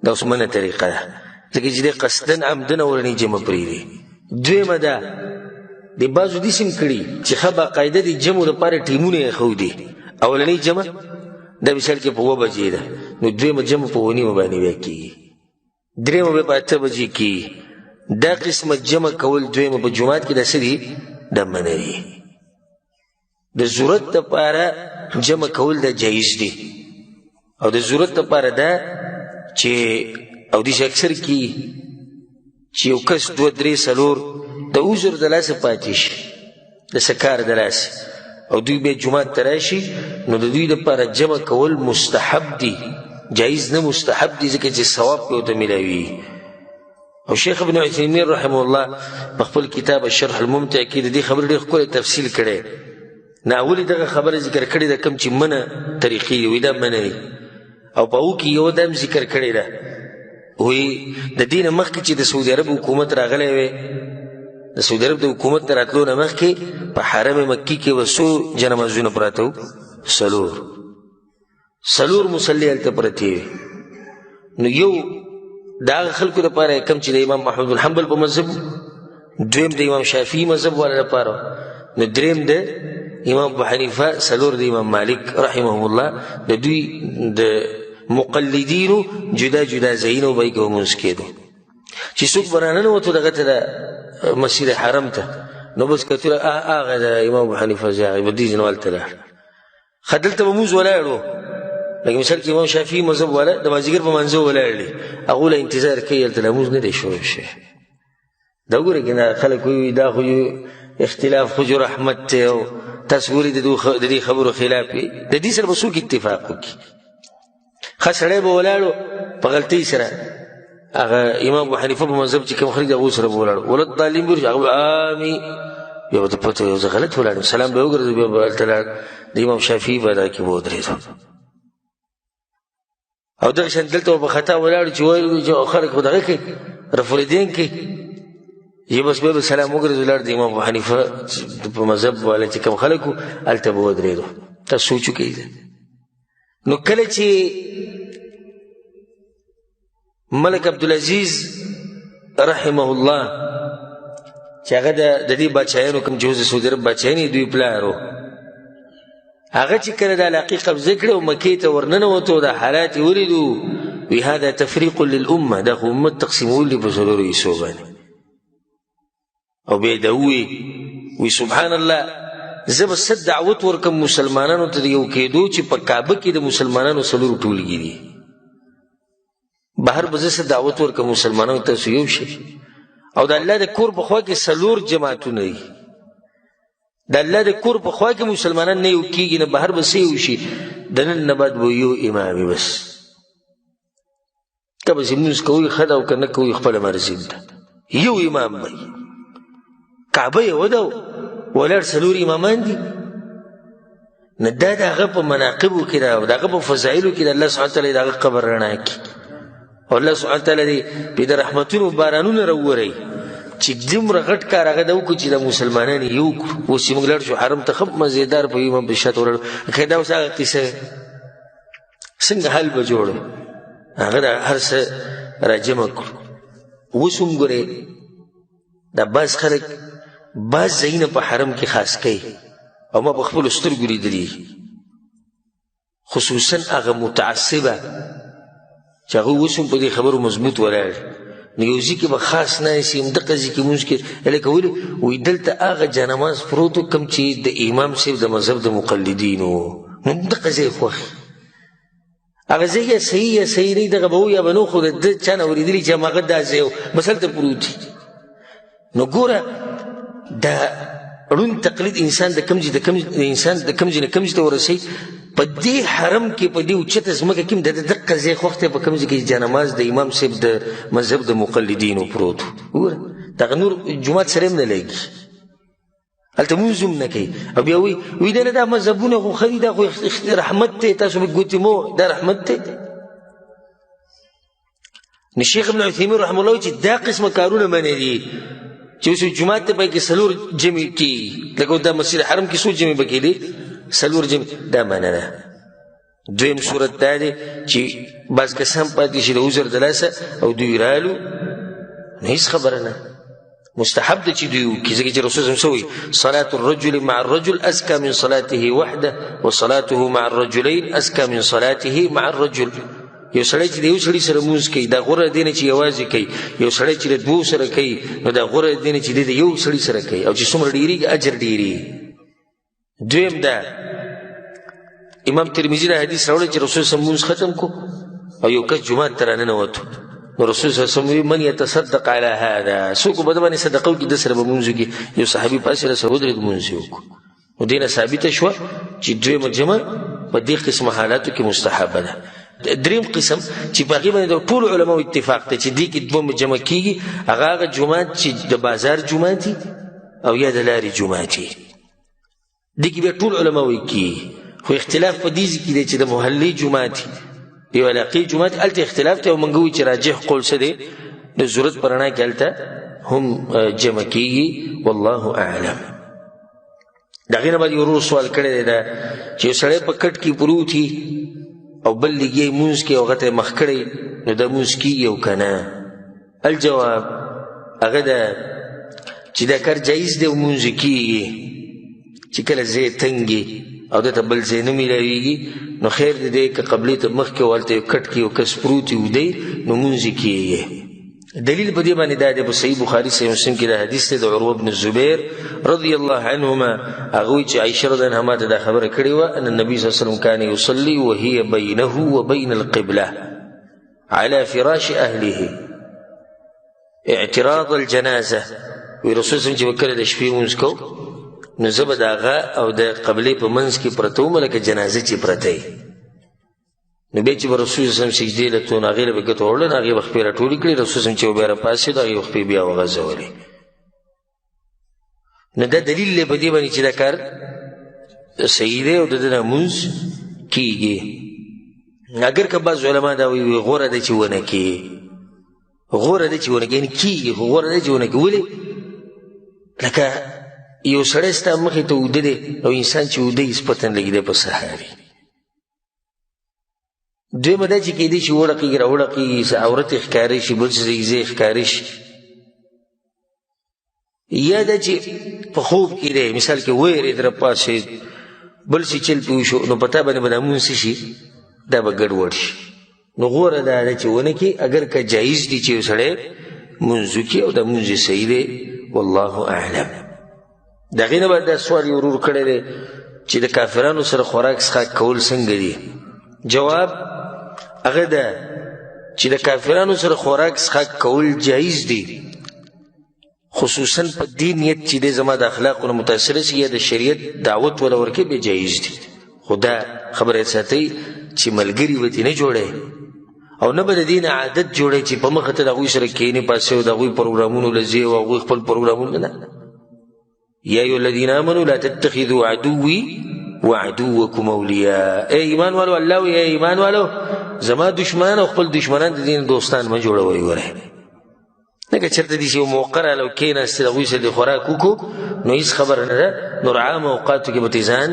دا اوس منع طریقه ده، ځکه چې دی قصدن عمدن اولنۍ جمع پرېږدي. دویمه ده د بعضو داسې هم کړي چې ښه باقاعده د جمعو دپاره ټیمونه یې ښودي، اولنۍ جمع دا مثال کې په 9 بجې ده، نو دویمه جمع په 9:30 باندې بیا کېږي، درېیمه بیا په 8 بجې کېږي. دا قسمه جمع کول دویمه په جومات کې دا څه دي؟ دا منع دي. د ضرورت دپاره جمع کول دا جایز دي، او د ضرورت دپاره دا چې او داسې اکثر کېږي چې یو کس 2 3 4 د عذر د لاسه پاتې شي، د څه کار د لاسه، او دوی بیا جومات ته راشي، نو د دوی دپاره جمع کول مستحب دي، جایز نه مستحب دي، ځکه چې ثواب پې ورته میلاوي. او شیخ ابن عثیمین رحمه الله په خپل کتاب الشرح الممتع کې د دې خبرې ډېر ښکلی تفصیل کړی. نه اولې دغه خبره ذکر کړې ده کوم چې منع طریقې دي، وایي دا منع دي، او په هغو کې یوه دا هم ذکر کړې ده، وایي د دې نه مخکې چې د سعودي عرب حکومت راغلی وی، د سعودي عرب د حکومت نه راتلو نه مخکې په حرم مکي کې به څو جنمازونه پراته وو؟ 4 مصلي هلته پرتې وي. نو یو د هغه خلکو دپاره کوم چې د امام احمد بن حنبل په مذهب، دویم د امام شافعي مذهب والا دپاره، نو دریم د امام ابو حنیفه، 4 د امام مالک رحمهم الله. د دوی د مقلدینو جدا جدا ځایونه به یې لمونځ کېدو. چې څوک برانه وته دغه ته د مسجد حرم ته نو بس کتل هغه د امام ابو حنیفه زاغي بدیز نو الته خدلته موز ولاړو لکه مثال کې امام شافعي مذهب ولا د مازیګر په منځو ولاړ هغه له انتظار کوي الته موز نه دی شروع شي دا ګوره کنه خلک وي دا خو اختلاف خو رحمت ته او تصویر د دې خبرو خلاف د دې سره بسوک اتفاق وکي خسړې به ولاړو په غلطي سره هغه امام ابو حنیفه په مذهب چې کوم خرج هغه سره ولاړو ولد طالب ورځ هغه امي یو ته پته یو غلط ولاړ سلام به وګرځي به تعالی د امام شافعي په دا کې ودرېدو او دغه شان دلته په خطا ولاړ چې وایي خلک خدای کوي رفع الدین کې یې بس به سلام وګرځي ولاړ د امام ابو حنیفه په مذهب والا چې کوم خلکو الته به ودرېدو تاسو سوچو کې نو کله چې ملک عبدالعزیز رحمه الله چې هغه د دې بادشاهانو کوم چې اوس سعودي عرب بادشاهان دوی پلارو هغه چې کله د علاقې قبضه کړې او مکې ته ورننوتو دا حالات ولیدو وی هذا تفریق للامه دا خو امت تقسیمول دي په څلورو حصو باندې او بیا دا وی سبحان الله زه به څه دعوت ورکم مسلمانانو ته یو کېدو چې په کعبه کې د مسلمانانو څلورو ټولګي دي بهر به زه څه دعوت ورکم مسلمانانو ته یو شي او د الله د کور په خوا کې څلور جماعتونه دي د الله د کور په خوا کې مسلمانان نه یو کېږي نه بهر به څه یو شي د نن نه بعد به یو امامي بس که به لمونځ کوئ ښه ده او که نه کوئ خپله مرضي ده یو امام به کعبه یوه ده ولاړ څلور امامان دي نه دا د هغه په مناقبو کې ده او د هغه په فضایلو کې د الله سبحانه تعالی د هغه قبر رڼا کړي او الله سبحانه تعالی دې په د رحمتونو بارانونه راوورئ چې دومره غټ کار هغه ده وکړو چې د مسلمانانو یو کړو اوس چې موږ لاړ شو حرم ته ښه مزېدار په امام په شاته ولاړو که دا اوس هغه قصه څنګه حل به جوړو هغه د هر څه راجمع کړو اوس هم ګورې دا بعض خلک بعض ځایونه په حرم کې خاص کوي او ما په خپلو سترګو لیدلي خصوصا هغه متعصبه چې هغه اوس هم په دې خبرو مضبوط ولاړ نو یو ځای کې به خاص ناست یم دغه ځای کې لمونځ کې هلکه ولې وایي دلته هغه جانماز پروت و کوم چې د امام صاحب د مذهب د مقلدینو نو دغه ځای خوښ هغه ځای یا صحیح یا صحیح نه دغه به و یا به نو خو د چا نه اورېدلي چې هماغه دا ځای و بس هلته پروت نو ګوره دا ړوند تقلید انسان د کوم ځای نه کوم ځای ته ورسوي په دې حرم کې په دې اوچته ځمکه کې د دقه ځای خوښ دی په کوم ځای کې جانماز د امام صاحب د مذهب د مقلدینو پروت وګوره دغه نور جومات سره هم نه لګي هلته مونځ هم نه کوي او بیا وایي نه دا مذهبونه خو ښه دي دا خو رحمت دی تاسو به ګوتې مو دا رحمت دی نو شیخ ابن عثیمین رحمه الله چې دا قسمه کارونه منې دي چې اوس جومات ته پکې څلور جمع کېږي لکه دا مسجد حرم کې څو جمع به کېدي څلور جمع دا معنی ده دویم صورت دا دی چې بعض کسان پاتې شي د عذر د لاسه او دوی رالو نو هېڅ خبره نه مستحب ده چې دوی وکړي ځکه چې رسول صلی الله علیه وسلم صلاة الرجل مع الرجل ازکا من صلاته وحده وصلاته مع الرجلین ازکا من صلاته مع الرجل یو سړی چې د یو سړي سره لمونځ کوي دا غوره دی نه چې یوازې کوي یو سړی چې د دوو سره کوي نو دا غوره دی نه چې د یو سړي سره کوي او چې څومره ډېرېږي اجر ډېرېږي دویم دا امام ترمذي دا حدیث راوړی چې رسول صلی الله علیه وسلم ختم کو او یو کس جومات ته راننوتو نو رسول صلی الله علیه وسلم من یتصدق علی هذا څوک به د باندې صدقه وکړي د سره به لمونځ وکړي یو صحابي پاسې راسره ودرېد لمونځ یې وکړو نو دې نه ثابته شوه چې دویمه جمع په دې قسمه حالاتو کې مستحبه ده دریم قسم چې په هغې باندې د ټولو علماو اتفاق دی چې دې کې دوه جمع کېږي هغه جومات چې د بازار جومات او یا د لارې جومات دې کې بیا ټول علما وایي کېږي خو اختلاف په دې کې دی چې د محلې جومات د یو علاقې جومات هلته اختلاف دی او موږ وایو چې راجح قول څه دی د ضرورت په رڼا کې هلته هم جمع کېږي والله اعلم د هغې نه بعد یو ورور سوال کړی دی دا چې یو سړی په کټ کې پروت او بل لګي مونځ کې او هغه ته مخ کړی نو دا مونځ کېږي او که نه الجواب هغه ده چې دا کار جایز دی او مونځ کېږي چې کله ځای تنګي او دته بل ځای نه میلاویږي نو خیر دی دی که قبلې ته مخکې او هلته یو کټ کې یو کس پروت وي نو مونځ کېږي دلیل په دې باندې دا دی په صحیح بخاري صحیح مسلم کې دا حدیث دی د عروه بن الزبیر رضی الله عنهما هغه وایي چې عائشه رضی الله عنها ته دا خبره کړې وه ان النبي صلی الله علیه وسلم كان يصلي وهي بينه وبين القبله على فراش اهله اعتراض الجنازه. وی رسول صلی الله علیه وسلم چې وکړه د شپې لمونځ کو نو زه به د هغه او د قبلې په منځ کې پرته وم لکه جنازه چې پرته نو بیا چې به رسول صلی الله علیه وسلم سجدې لته نو هغې له به ګوته وړله نو هغې به خپې راټولې کړې رسول صلی الله علیه وسلم چې بیا راپاڅېد هغې به خپې بیا وغځولې. نو دا دلیل دی په دې باندې چې دا کار صحیح دی او د ده نه لمونځ کېږي. اگر که بعض علما دا وایي غوره ده چې ونه کړي غوره ده چې ونه کړي یعنې کېږي خو غوره ده چې ونه کړي ولې لکه یو سړی ستا مخې ته اوده دی او انسان چې اوده یې سپتن لګېدی په سهاري دویمه دا چې کېدی شي وړقېږي راوړقېږي عورت یې ښکاره شي بل څه زیږزی یې ښکاره شي یا دا چې په خوب کې دی مثال کې ویرېد راپاڅېد بل څه چل پې وشو نو په تا باندې به دا لمونځ څه شي دا به ګډوډ شي. نو غوره دا ده چې ونه کړي اگر که جایز دي چې یو سړی لمونځ وکړي او دا لمونځ یې صحیح دی والله اعلم. د هغې نه بعد دا سوال یې ورور کړی دی چې د کافرانو سره خوراک څښاک کول څنګه دي. جواب هغه ده چې د کافرانو سره خوراک څښاک کول جایز دي خصوصا په دې نیت چې دی زما د اخلاقو نه متاثره شي یا د شریعت دعوت وله ورکوي بیا جایز دي. خو دا خبره یې ساتئ چې ملګري به ترې نه جوړی او نه به د دې نه عادت جوړی چې په مخه ته د هغوی سره کښېنې پاسې او د هغوی پروګرامونو له ځې او هغوی خپل پروګرامونه نه. یا ایها الذین آمنوا لا تتخذوا عدوي وعدوکم اولیاء. ای ایمان والو الله وی ای ایمان والو زما دشمنان او خپل دشمنان د دین دوستان مه جوړوئ. وره لکه چېرته داسې یو موقع راله او کښېناستې د هغوی سره د خوراک وکړو نو هېڅ خبره نه ده. نو عام اوقاتو کې به ترې ځان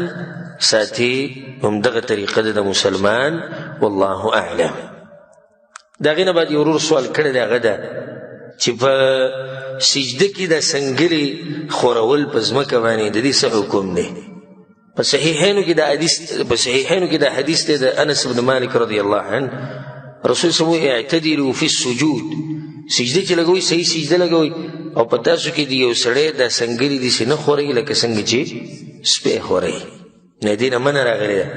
ساتي. همدغه طریقه ده د مسلمان والله اعلم. د هغې نه بعد یو ورور سوال کړی دی هغه ده چې په سجده کې د سنګلې خورول په ځمکه باندې د دې څه حکم دی. په صحیحینو کې دا حدیث دی د انس بن مالک رضی الله عنه رسول صلی الله علیه وسلم اعتدلوا فی السجود سجده چې لګوئ صحیح سجده لګوئ او په تاسو کې د یو سړی دا سنګلې داسې نه خورئ لکه څنګه چې سپی خورئ. نه دې نه منع راغلې ده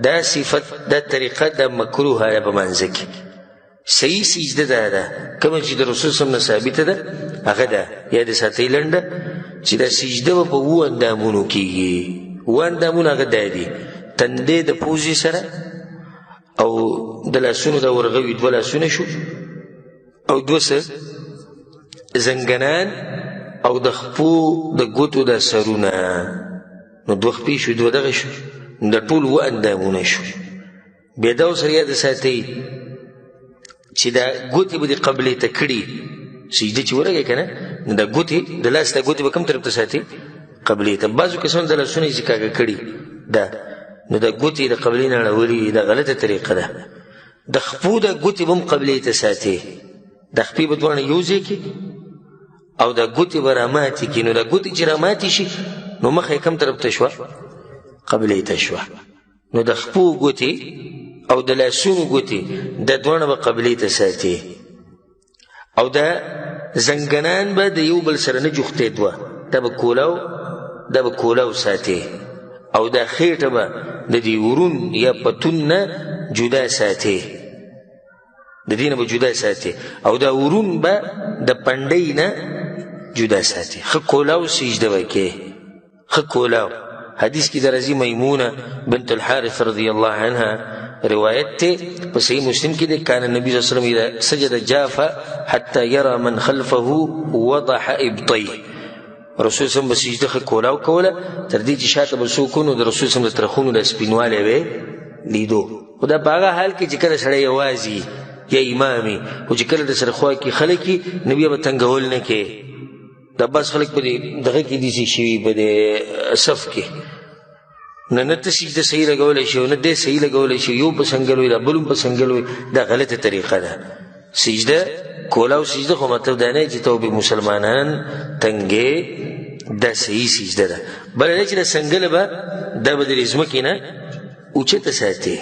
دا صفت دا طریقه دا مکروه ده په منځه کې. صحیح سجده ده کومه چې د رسول صلی الله علیه وسلم نه ثابته ده هغه ده یا د ساتئ لنډه چې دا سجده به په 7 اندامونو کېږي. 7 اندامونه هغه دا دي تندې د پوزې سره او د لاسونو د ورغوي 2 لاسونه شو او 2 زنګنان او د خپو د ګوتو د سرونه نو 2 خپې شو 2 دغه شو د ټول 7 اندامونه شو. بیا دا اوس یاد ساتئ چې دا ګوتې به دې قبلې ته کړي سجده چې ورغی که نه نو دا ګوتې د لاس دا ګوتې به کوم طرف ته ساتي قبلې ته. بعضو کسانو د لاسونه یې چې کاږه کړي دا نو دا ګوتې د قبلې نه اړولي دا غلطه طریقه ده. د خپو دا ګوتې به هم قبلې ته ساتي د خپې به دواړه یو ځای کړي او دا ګوتې به راماتې کړي. نو دا ګوتې چې راماتې شي نو مخه یې کوم طرف ته شوه قبلې ته شوه. نو د خپو ګوتې او د لاسونو ګوتې دا دواړه به قبلې ته ساتي او دا زنګنان به د یو بل سره نه جوختې دوه دا به کولاو ساتي او دا خېټه به د دې ورون یا پتون نه جدا ساتي د دې نه به جدا ساتي او دا ورون به د پنډۍ نه جدا ساتي. ښه کولاو سجده به کې ښه کولاو. حدیث کې د راځي میمونه بنت الحارث رضی الله عنها روایت ته په صحیح مسلم کې ده کان النبي صلی الله علیه وسلم اذا سجد جاف حتى يرى من خلفه وضح ابطيه. رسول صلی الله علیه وسلم سجده کولاو کوله تر دې چې شاته به څوک نو د رسول صلی الله علیه وسلم د ترخونو د سپینوالی به لیدو. خو دا په هغه حال کې چې کله سړی یوازې یا امامي خو چې کله د سره خوا کې خلک وي نو بیا به تنګول نه کې. دا بس خلک په دغه کې داسې شوي په د صف کې نه ته سجده صحیح لګولی شي او نه دی صحیح لګولی شي یو په سنګل وي دا بل هم په سنګل وي دا غلطه طریقه ده. سجده کولاو سجده خو مطلب دا نه چې ته به مسلمانان تنګې دا صحیح سجده ده. بله دا چې د سنګله به دا به د ځمکې نه اوچته ساتي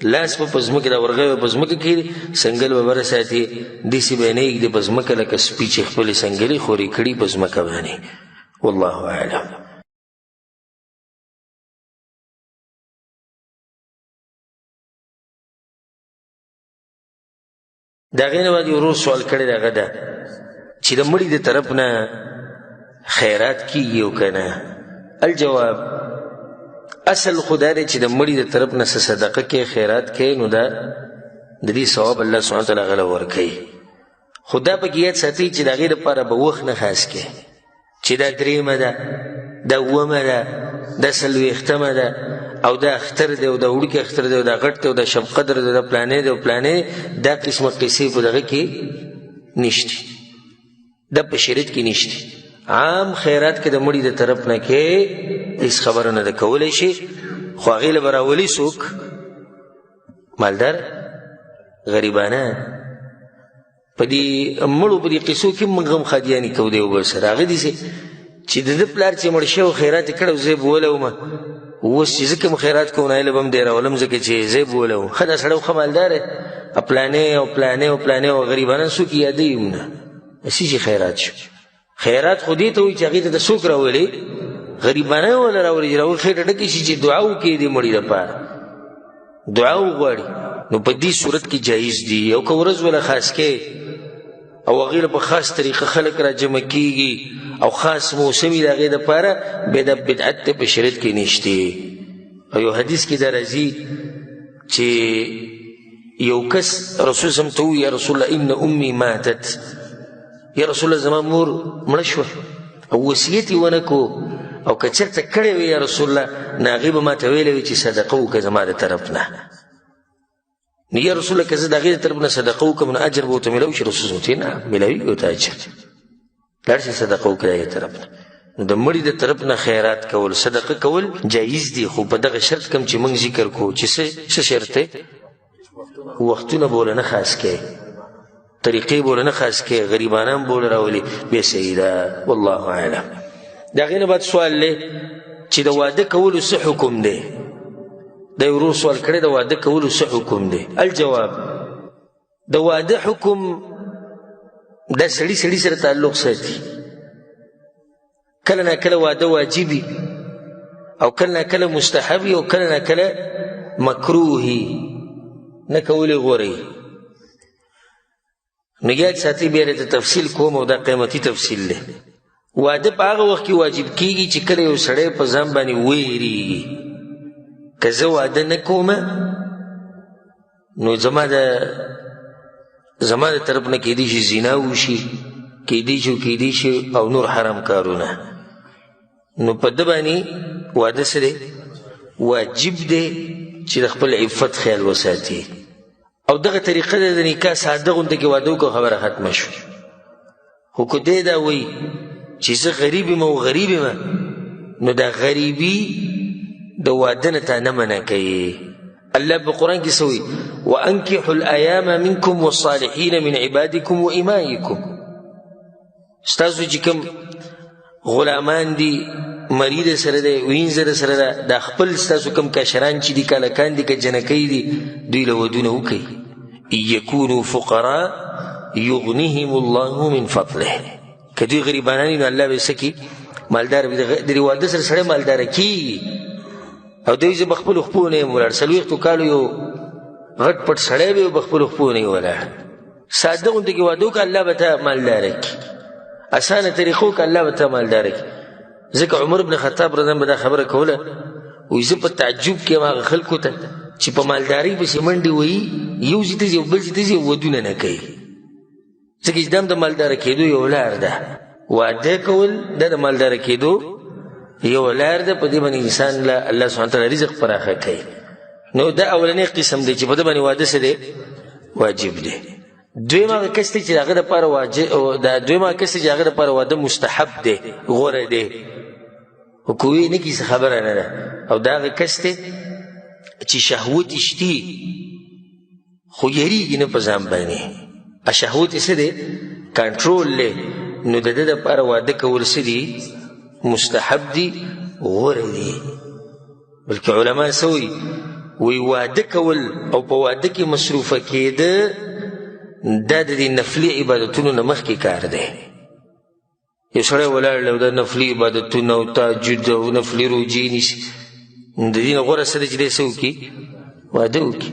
لاس په ځمکه د ورغوی په ځمکه کېږدي سنګل به بره ساتي داسې به یې نه ایږدي په ځمکه لکه سپي چې خپلې سنګلې خورې کړي په ځمکه باندې. والله اعلم. د هغې نه بعد یو ورور سوال کړی دی، هغه ده چې د مړي د طرف نه خیرات کېږي او که نه؟ الجواب، اصل خو دا دی چې د مړي د طرف نه څه صدقه کې خیرات کوي نو دا د دې ثواب الله سبحانه وتعالی هغه له ورکوي. خو دا پکې یاد ساتئ چې د هغې دپاره به وخت نه خاص کړي چې دا 3 ده، دا 9 ده، دا 40 ده، او دا اختر دی او دا وړوکی اختر دی او دا غټ دی او دا شب قدر دی دا پلانې دی او پلانې، دا قسمه قصې په دغه کې نشته، دا په شریعت کې نشته. عام خیرات کې د مړي د طرف نه کې هیڅ خبره نه ده کولی شي، خو هغې له به راولي څوک؟ مالدار غریبانان. په دې مړو په دې قصو کې موږ هم خادیانې کوو دی یو بل سره. هغه داسې چې د ده پلار چې مړ شوی خیرات یې کړی زه یې بولومه، اوس چې زه کوم خیرات کوم نایله به هم دی راولم ځکه چې زه یې بولوم. ښه دا سړی ښه مالدار دی، پلانې او پلانې او پلانې او غریبانان څوک یې یادوي هم نه، هسې چې خیرات شو. خیرات خو دې ته وایي چې هغې ته د څوک راولي؟ غریبانه ولا راولي چې راولي خېټه ډکې شي چې دعا وکړي د مړي لپاره، دعا وغواړي. نو په دې صورت کې جایز دي. او که ورځ ولا خاص کې او هغې له په خاص طریقه خلک را جمع کېږي او خاص موسم یې د هغې دپاره بیا دا بدعت دی، په شریعت کې نشته. او یو حدیث کې دا راځي چې یو کس رسول صلی الله علیه وسلم ته ووایي یا رسول الله ان امي ماتت، یا رسول الله زما مور مړه شوه او وصیت یې ونه کو، او که چېرته کړی وي یا رسول الله نو هغې به ما ته ویلی وي چې صدقه وکړه زما د طرف نه. نو یا رسول الله که زه د هغې د طرف نه صدقه وکړم نو اجر به ورته میلاوي شي؟ رسول الله نه میلاویږي ورته اجر، لاړ شي صدقه وکړه د هغې طرف نه. نو د مړي د طرف نه خیرات کول صدقه کول جایز دي، خو په دغه شرط کوم چې موږ ذکر کوو چې څه شرط دی؟ وختونه به له نه خاص کوي، طریقې بوله نه خاص کې، غریبانان بوله راولي، بیا صحیح ده. والله اعلم. د هغې نه بعد سوال دی چې د واده کولو څه حکم دی؟ د یو ورور سوال کړی د واده کولو څه حکم دی؟ الجواب، د واده حکم دا سړي سره تعلق ساتي. کله ناکله واده واجبي او کله ناکله مستحبي او کله ناکله مکروهي، نه کولی غوره. نو یاد ساتي بیا درته تفصیل کوم او دا قیمتي تفصیل دی. واده په هغه وخت کې واجب کېږي چې کله یو سړی په ځان باندې ویریږي که زه واده نه کومه نو زما د طرف نه کېدی شي زنا وشي، کېدی شي او نور حرام کارونه. نو په ده باندې واده څه دی؟ واجب دی چې د خپل عفت خیال وساتي. او دغه طریقه د نکاح ساده غونډه کې واده وکړو خبره ختمه شو. خو که دی دا وایي چې زه غریب یم او غریب یم نو دا غریبي د واده نه تا نه منع کوي. الله په قرآن کې څه وایي؟ وانکحوا الایام منکم والصالحین من عبادکم و امائکم. ستاسو چې کوم غلامان دي مریض سره دی وینځر سره ده، دا خپل ستاسو کوم کشران چې دي کالکان دي که جنکۍ دي دوی له ودونه وکړئ. یکونوا فقراء یغنیهم الله من فضله. که دوی غریبانان نو الله به څه کړي؟ مالدار به. د واده سره سړی مالداره کېږي. او دوی زه به خپلو خپو نه یم ولاړ، 40 کالو یو غټ پټ سړی به به خپلو خپو نه یې ولاړ. ساده غوندې کې واده وکړه الله به ته مالداره کړي، اسانه طریقو که الله به ته مالداره کړي. ځکه عمر بن خطاب رضی الله عنه دا خبره کوله، وایي زه په تعجب کې یم هغه خلکو ته چې په مالدارۍ پسې منډې وهي، یو ځای ته ځي او بل ځای ته ځي ودونه نه کوي. ځکه چې دا هم د مالداره کېدو یو لار ده. واده کول دا د مالداره کېدو یو لار ده. په دې باندې انسان له الله سبحانه وتعالی رزق پراخه کوي. نو دا اولنی قسم دی چې په دې باندې واده څه دی؟ واجب دی. دویم هغه کس دی چې هغه دپاره هغه دپاره واده مستحب دی، غوره دی، خو کوي نه کیسه خبره نه ده. او دا هغه کس دی چې شهوت شتي خو یریږي نه په ځان باندې، شهوت یې څه دی؟ کنټرول دی. نو د ده دپاره واده کول څه دي؟ مستحب دي، غوره دي. بلکې علما څه وایي؟ وی واده کول او په واده کې مصروفه کېده دا د دې نفلي عبادتونو نه مخکې کار دی. یو سړی ولاړ او د نفلي عبادتونه او تهجد او نفلي روجې نیسي، د دې نه غوره څه ده چې دی څه وکړي؟ واده وکړي.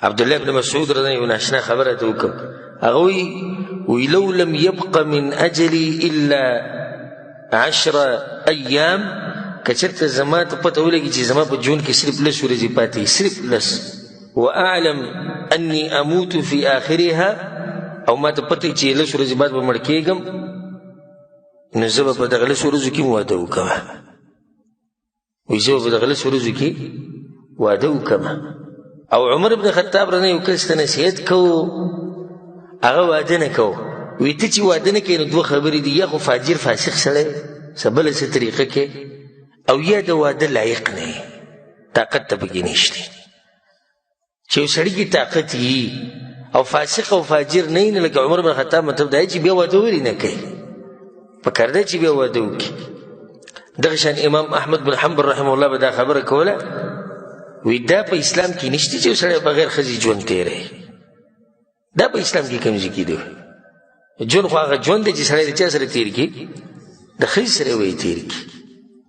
عبدالله بن مسعود رضی الله عنه ناشنا خبره ته وکړم، هغه وی لو لم يبق من اجلي الا 10 ايام، که چېرته زما ته پته ولګي چې زما په ژوند کې صرف 10 ورځې پاتې، صرف 10، واعلم اني اموت في اخرها، او ما ته پته چې 10 ورځې بعد به مړ کېږم، نو زه به په دغه 10 ورځو کې واده وکړم. وایي زه به په دغه 10 ورځو کې واده وکړم. او عمر بن خطاب رضی الله عنه یو کس ته نصیحت کوو، هغه واده نه کوو. وایي ته چې واده نه کوې نو 2 خبرې دي، یا خو فاجر فاسق سړی څه بله څه طریقه کې، او یا د واده لایق نه یې، طاقت ته پکې نشته. چې یو سړي کې طاقت وي او فاسق او فاجر نه وي، لکه عمر بن خطاب مطلب دا چې بیا واده ولې نه کوي؟ پکار دی چې بیا واده وکړي. دغه شان امام احمد بن حنبل رحمه الله به دا خبره کوله، وی دا په اسلام کې نشته چې یو سړی بغیر ښځې ژوند تېروي. دا په اسلام کې کوم ځای کې دی؟ ژوند خو هغه ژوند دی چې سړی د چا سره تېر کړي؟ د ښځې سره وایي تېر کړي.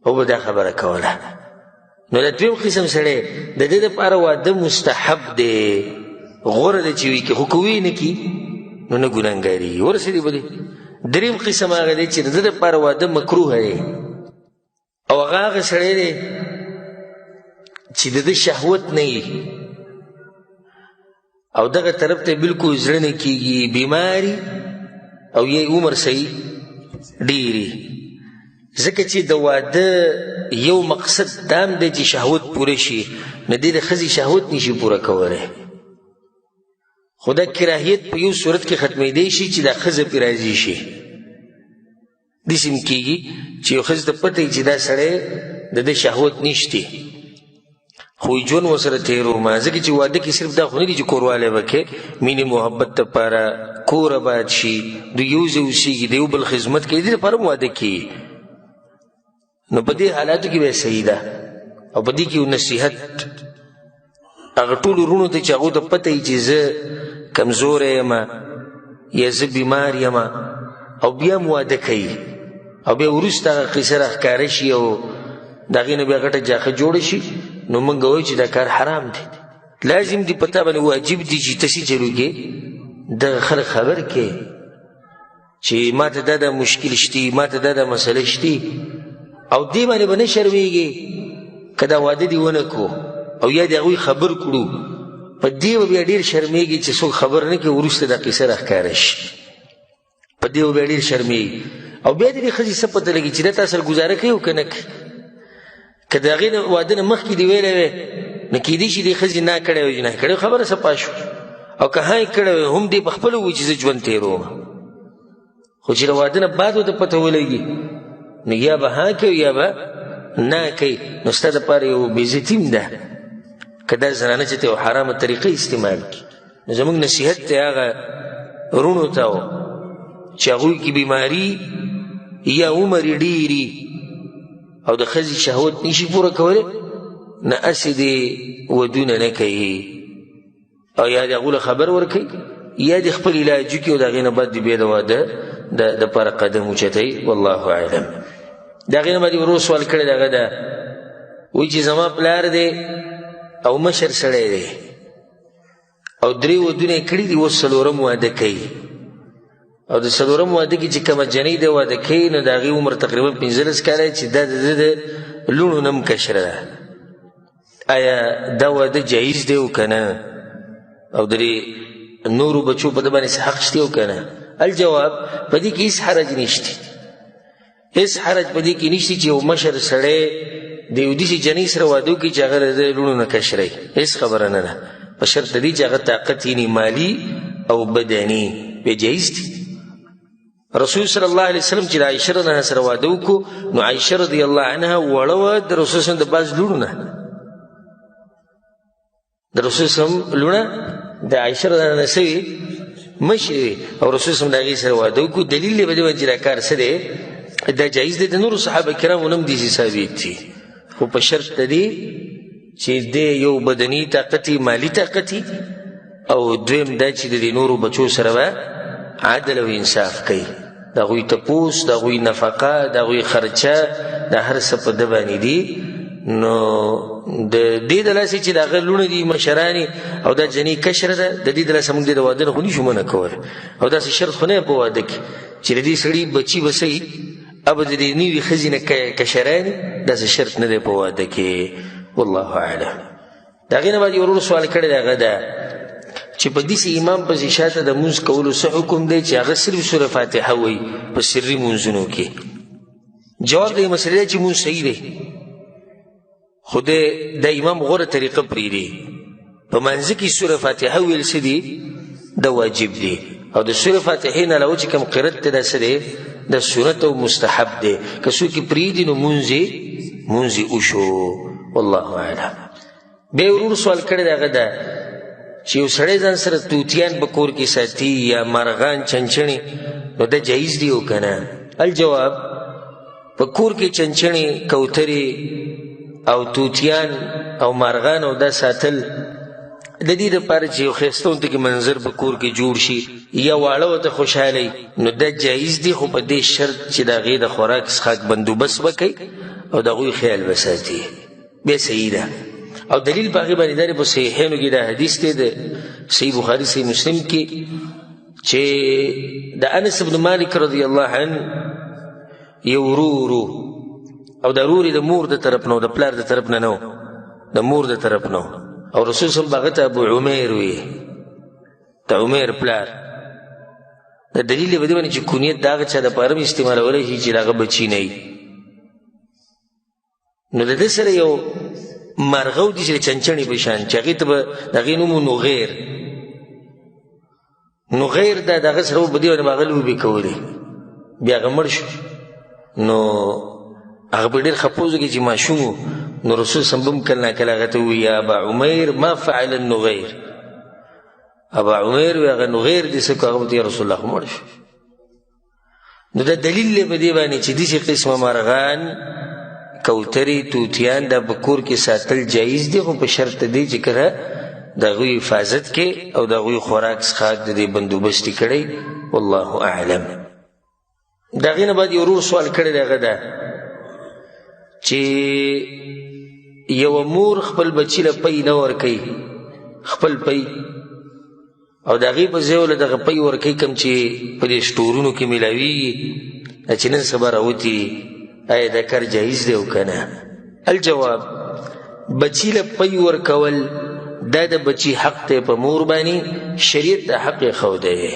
او به دا خبره کوله. نو د دویم قسم سړی د دې دپاره واده مستحب دی، غوره دی چې وي کې، خو که وی نه کي نو نه ګناهګاري ورسېدي به دی. دریم قسم هغه دی چې د ده دپاره واده مکروه دی، او هغه سړی دی چې د ده شهوت نه وي او دغه طرف ته بلکل زړه نه کېږي، بیماري او یا عمر صحیح ډېري. ځکه چې د واده یو مقصد دام دی چې شهوت پوره شي، نه دی د ښځې شهوت نشي پوره کولی. خو دا کراهیت په یو صورت کې ختمېدی شي چې دا ښځه پرې راضي شي. داسې هم کېږي چې یو ښځې ته پته وي چې دا سړی د ده شهوت نشته، خو ژوند ورسره تېرومه. ځکه چې واده کې صرف دا خو نه دي چې کوروالی به کې، مینې محبت دپاره کور آباد شي، د یو ځای اوسېږي، د یو بل خدمت کوي، دې دپاره هم واده کوي. نو په دې حالاتو کې به صحیح ده. او په دې کې یو نصیحت هغه ټولو وروڼو ته چې هغو ته پته وي چې زه کمزوری یم یا زه بیمار یم، او بیا هم واده کوي، او بیا وروسته هغه قصه راښکاره شي او د هغې نه بیا غټه جاخه جوړه شي، نو موږ وایو چې دا کار حرام دی. لازم دی په تا باندې واجب دی چې ته چې چلو کې دغه خلک خبر کې چې ما ته دا مشکل شتي، ما ته دا مسله شتي، او دې باندې به نه شرمېږي که دا واده دې ونه کړو او یا د هغوی خبر کړو، په دې به بیا ډېر شرمېږي چې څوک خبر نه کړي، وروسته دا قصه راښکاره شي. په دې به بیا ډېر شرمېږي. او بیا د دې ښځې څه پته لګي چې دا تا سره ګزاره کوي او که نه کوي. که د هغې واده نه مخکې دې ویلی وی، نو کېدای شي دې ښځې نه کړی وي، نه کړی خبره صفا شو. او که ها یې کړی وی هم دې پخپله ووایي چې زه ژوند تېروم. خو چې د واده نه بعد ورته پته ولګي، نو یا به ها کوي یا به نه کوي، نو ستا دپاره یو بېعزتي هم ده که دا زنانه چې ته یو حرامه طریقه استعمال کړي. نو زموږ نصیحت دی هغه وروڼو ته چې هغوی کې بیماري یا عمر یې ډېري او د ښځې شهوت نشي پوره کولی، نه هسې دې ودونه نه کوي، او یا د هغو له خبر ورکوي، یا د خپل علاج وکړي او د هغې نه بعد د بیا د واده دپاره قدم اوچتوي. والله اعلم. د هغې نه بعد یې ورو سوال کړی، دغه ده وایي چې زما پلار دی او مشر سړی دی او 3 ودونه یې کړي دي، اوس 4م واده کوي، او د 4م واده کې چې کومه جنۍ دی واده کوي، نو د هغې عمر تقریبا 15 کاله چې دا د ده د لوڼو نه هم کشره ده. آیا دا واده جایز دی او که نه؟ او د نورو بچو په ده باندې څه حق شته او که نه؟ الجواب په دې کې هېڅ حرج نشته، هېڅ حرج په دې کې نشته چې یو مشر سړی د یو داسې جنۍ سره واده وکړي چې هغه د لوڼو نه کشره وي، هېڅ خبره نه ده، په شرط دی چې هغه طاقت یعنې مالي او بدني بیا جایز دي. رسول صلی الله علیه وسلم چې د عایشه رضی الله عنها سره واده وکړو، نو عایشه رضی الله عنها وړه وه د رسول صلی الله علیه وسلم د بعض لوڼو نه. د رسول صلی الله علیه وسلم لوڼه د عایشه رضی الله عنها سوي مشرې وي، او رسول صلی الله علیه وسلم د هغې سره واده وکړو. دلیل یې په دې باندې چې دا کار څه دی، دا جایز دی. د نورو صحابه کرامو نه هم داسې ثابت دي، خو په شرط د دې چې د یو بدني طاقت مالی طاقت او دویم دا چې د نورو بچو سره به عدل او انصاف کوي د هغوی تپوس د هغوی نفقه د هغوی خرچه دا هر څه په ده باندې دي نو د دې د لاسې چې د هغه لوڼه دي مشرانې او دا جنۍ کشره ده د دې د لاسه موږ د واده نه خو نشو منع کولی او داسې شرط خو نه په واده کې چې د دې سړي بچي به صحیح اب د دې نوي ښځې نه کشرانې داسې شرط نه دی په واده کې والله اعلم. د هغې نه بعد یو ورور سوال کړی دی هغه ده چې په داسې امام پسې شاته د مونځ کولو څه حکم دی چې هغه صرف سوره فاتحه وایي په سري مونځونو کې. جواب د دې مسلې دی چې مونځ صحیح دی خو د امام غوره طریقه پرېږدي په منځ کې سوره فاتحه ویل څه دي د واجب دی او د سوره فاتحې نه علاوه چې کوم قرت دی دا څه دی د سنت او مستحب دی که څوک یې پرېږدي نو مونځ یې وشو والله اعلم. بیا ورور سوال کړی دی هغه ده چې یو سړی ځان سره توتیان په کور کې ساتي یا مرغان چنچڼې نو دا جایز دی او که نه؟ الجواب په کور کې چنچڼې کوترې او توتیان او مرغان او دا ساتل د دې دپاره چې یو ښایسته کې منظر په کور کې جوړ شي یا واړه ورته خوشحالوي نو دا جایز دی خو په دې شرط چې د هغې د خوراک څښاک بندوبست به کوي او د هغوی خیال به ساتي بیا صحیح ده. او دلیل په هغې باندې دا دی په صحیحینو کې دا حدیث دی د صحیح بخاري صحیح مسلم کې چې د انس بن مالک رضی الله عنه یو ورورو او د ورور د مور د طرف نه د پلار د طرف نه نه د مور د طرف نه او رسول صلی الله علیه وسلم ابو عمیر وی د عمیر پلار د دلیل په دې باندې چې کونیت د هغه چا دپاره هم استعمالولی شي چې د هغه بچي نه وي نو د ده سره یو مرغه دي چې چنچڼې په شان چې هغې ته به د هغې نوم و نغیر دا د هغه سره به په دې باندې به هغه لوبې کولې بیا هغه مړ شو نو هغه په ډېر خپوزو کې چې ماشوم و نو رسول صلی الله علیه وسلم کله ناکله هغه ته ووایي یا ابا عمیر ما فعل النغیر ابا عمیر وی هغه نغیر دې څه کو هغه ورته یا رسول الله خو مړ شو نو دا دلیل دی په دې باندې چې داسې قسمه مرغان کوترې توتیان دا په کور کې ساتل جایز دي خو په شرط دی چې کله د هغوی حفاظت کې او د هغوی خوراک څښاک د دې بندوبست یې کړی والله اعلم. د هغې نه بعد یو ورور سوال کړی دی هغه ده چې یوه مور خپل بچي له پی نه ورکوي خپل پی او د هغې په ځای له دغه پی ورکوي کوم چې په دې سټورونو کې میلاویږي چې نن سبا راوتي آیا دا کار جایز دی او که نه؟ الجواب بچي له پی ورکول دا د بچي حق دی په مور باندې شریعت د حق یې ښودی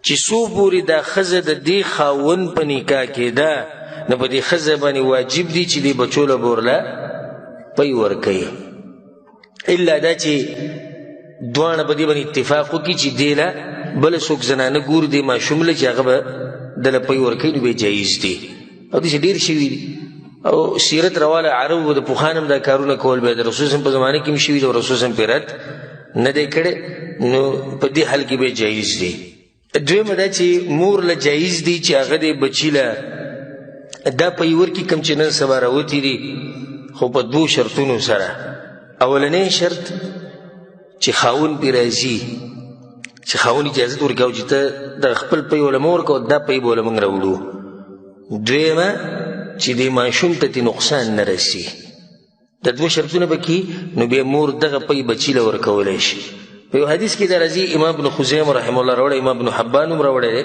چې څو پورې دا ښځه د دې خاوند په نکاح کېده نو په دې ښځه باندې واجب دي چې دې بچو له بورله پی ورکوي الا دا چې دواړه په دې باندې اتفاق وکړي چې دې له بله څوک زنانه ګوري دې ماشوم له چې هغه به دله پی ورکوي نو بیا جایز دي او داسې ډېر شوي دي او سیرت رواله عربو د پخوان هم دا کارونه کول بیا د رسول صلی په زمانه کې هم شوي دي او رسول صلی پې رد نه دی کړی نو په دې حال کې به جایز دي. دویمه دا چې مور له جایز دي چې هغه دې بچي له دا پی ورکړي کوم چې نن سبا راوتي دي خو په دوو شرطونو سره. اولنی شرط چې خاوند پې راځي چې خاوند اجازت ورکوي چې ته د خپل پی وله مه ورکوه دا پی به وله موږ راوړو. دویمه چې دې ماشوم ته دې نقصان نه رسي دا دوه شرطونه به کي نو بیا مور دغه پی بچي له ورکولی شي. په یو حدیث کې دا راځي امام ابن خزیمه رحمه الله راوړی امام ابن حبان هم راوړی دی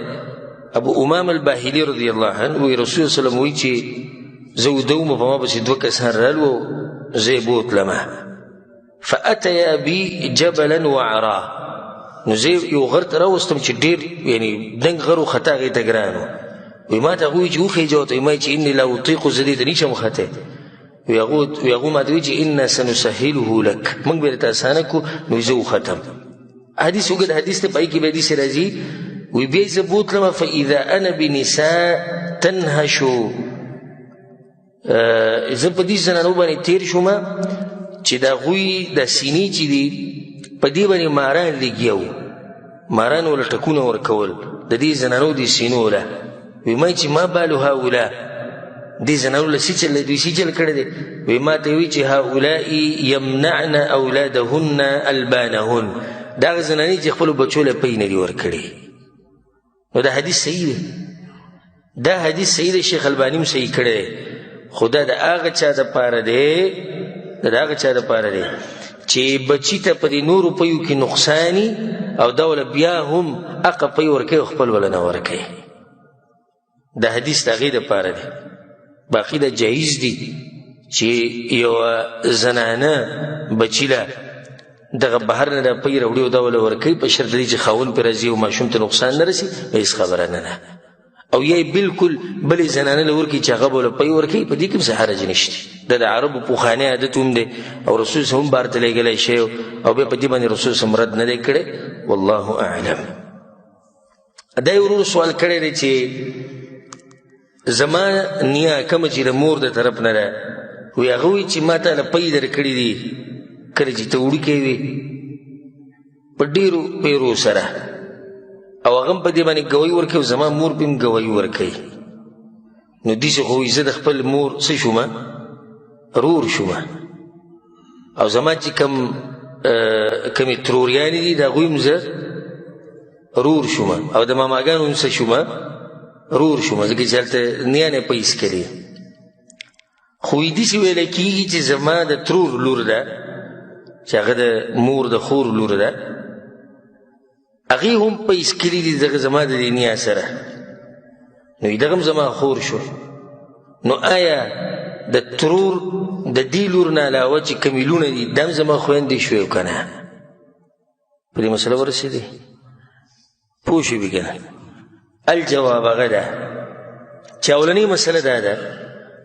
ابو امام الباهلي رضی الله عنه وی رسول صلی الله علیه وسلم وایي چې زه وده وم په ما پسې دوه کسان رالو زه یې بوتلمه فاتیا بي جبلا وعرا نو زه یو غر ته راوستم چې ډېر یعنې دنګ غر و خطا هغې ته ګران و وی ما ته هغه وایي چې وخېجه ورته ما چې اني لا اطیقو زه دې ته نشم ختی وی هغو ما ته وایي چې انا سنسهله لک موږ به درته اسانه کړو نو زه وختم. حدیث اوږد حدیث دی په هغې کې به حدیث راځي وی بیا زه بوتلمه فاذا انا بنساء تنهشو زه په دې زنانو باندې تېر شومه چې د هغوی د سینې چې دي په دې باندې ماران لګیا وو ماران وله ټکونه ورکول د دې زنانو د سینو له وی ما چې ما بالو هؤلاء دې زنانو له څه چل دوی څه چل کړی دی وایي ما ته وایي چې هؤلاء یمنعن اولادهن البانهن دا هغه زنانې چې خپلو بچو له پی نه دي ورکړي نو دا حدیث صحیح دی دا حدیث صحیح دی شیخ الباني هم صحیح کړی دی خو دا د هغه چا دپاره دی چې بچي ته په دې نورو پیو کې نقصاني او دا وله بیا هم هغه پی ورکوي او خپل وله نه ورکوي دا حدیث د هغې دپاره دی باقي دا جایز دي چې یوه زنانه بچي له دغه بهر نه دا پی راوړي او دا وله ورکوي په شرط دی چې خاوند پرې راځي او ماشوم ته نقصان نه رسي هېڅ خبره نه ده او یې بالکل بلې زنانه له ورکوي چې هغه به له پی ورکوي په دې کې هم څه حرج نشته دا د عربو پخوانی عادت هم دی او رسول صلی هم بار ته لېږلی شی او بیا په دې باندې رسول صلی رد نه دی کړی والله اعلم دا یې ورور سوال کړی دی چې زما نیا کومه چې د مور د طرف نه ده وایي هغه وایي چې ما ته له پی درکړي دي کله چې ته وړوکی وې په ډېرو پیرو سره او هغه هم په دې باندې ګوی ورکوي او زما مور پې هم ګوی ورکوي نو داسې خو وایي زه د خپل مور څه شومه رور شومه او زما چې کومې تروریانې دي د هغوی هم زه رور شومه او د ماماګانو هم څه شومه رور شومه ځکه چې هلته نیانې پیس کړي خو یې داسې ویلی کېږي چې زما د ترور لور ده چې هغه د مور د خور لور ده هغې هم پیس کړي دي دغه زما د دې نیا سره نو دغه هم زما خور شو نو آیا د ترور د دې لور نه علاوه چې کومې لوڼه دي دا هم زما خویندې شوې او که نه په دې مسله ورسېدې پوه شوې که نه الجواب هغه ده چې اولنۍ مسله دا ده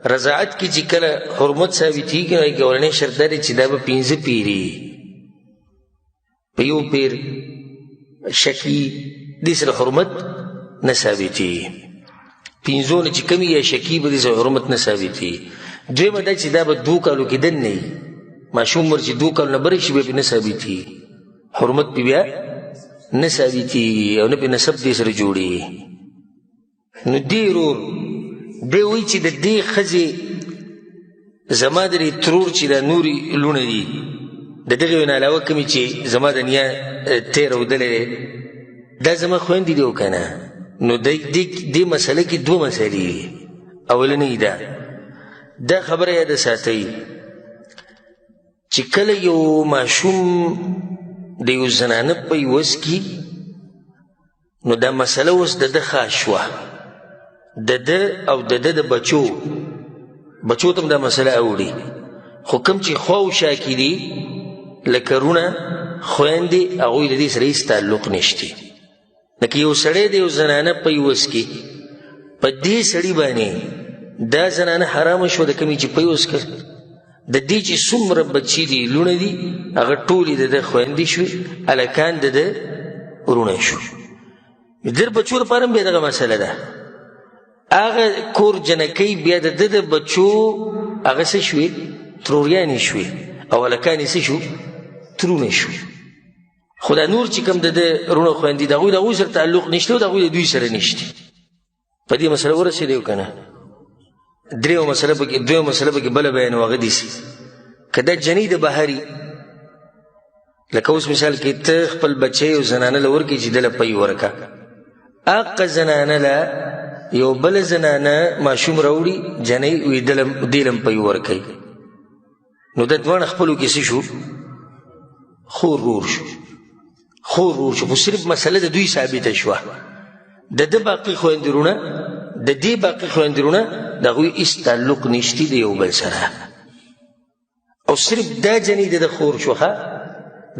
رضاعت کې چې کله حرمت ثابتېږي نو هغې اولنۍ شرط دا دی چې دا به 5 پیري په یو پیر شکی دې سره حرمت نه ثابتېږي 5 نه چې کم یا شکی به دې سره حرمت نه ثابتېږي دویمه دا چې دا به 2 کالو کې دن نه وي ماشوم ور چې 2 کالو نه بری شي بیا پې نه ثابتېږي حرمت پې بیا نه ثابتېږي او نه پې نسب دې سره جوړېږي نو دې ورور دی وایي چې د دې ښځې زما د دې ترور چې دا نورې لوڼه دي د دغې نه علاوه کومې چې زما د نیا تېرودلی دی دا زما خویندې دي او که نه نو دې مسله کې 2 مسلې دي اولنۍ دا خبره یاده ساتئ چې کله یو ماشوم د یو زنانه په عوض کې نو دا مسله اوس د ده خاص شوه د ده او د ده د بچو ته هم دا مسله اوړي خو کوم چې خوا او شا کې دي لکه رونه خویندې هغوی د دې سره هېڅ تعلق نشته لکه یو سړی د یو زنانه په عوض کې په دې سړي باندې دا زنانه حرامه شوه د کومې چې په عوض کړ د دې چې څومره بچي دي لوڼه دي هغه ټولې د ده خویندې شوې هلکان د ده ورونه شو در بچو دپاره هم بیا دغه مسله ده هغه کور جنکۍ بیا د ده د بچو هغه څه شوې تروریانې شوې او هلکان یې څه شو ترونه شو خو دا نور چې کوم د ده رونه خویندې د هغوی سره تعلق نشته او د هغوی د دوی سره نشته په دې مسله ورسېدی او که نه دویمه مسله پکې بله بیانوو هغه داسې که دا جنۍ د بهري لکه اوس مثال کې ته خپل بچی یو زنانه له ورکړې چې ده له پی ورکه هغه زنانه له یو بله زنانه ماشوم راوړي جنۍ وي دې له هم پی ورکوي نو دا دواړه خپلو کې څه شو خور رور شو خو صرف مسله د دوی ثابته شوه د ده باقي خویندې رونه د دې باقي خویندې رونه د هغوی هېڅ تعلق نشتی د یو بل سره او صرف دا جنۍ د ده خور شوه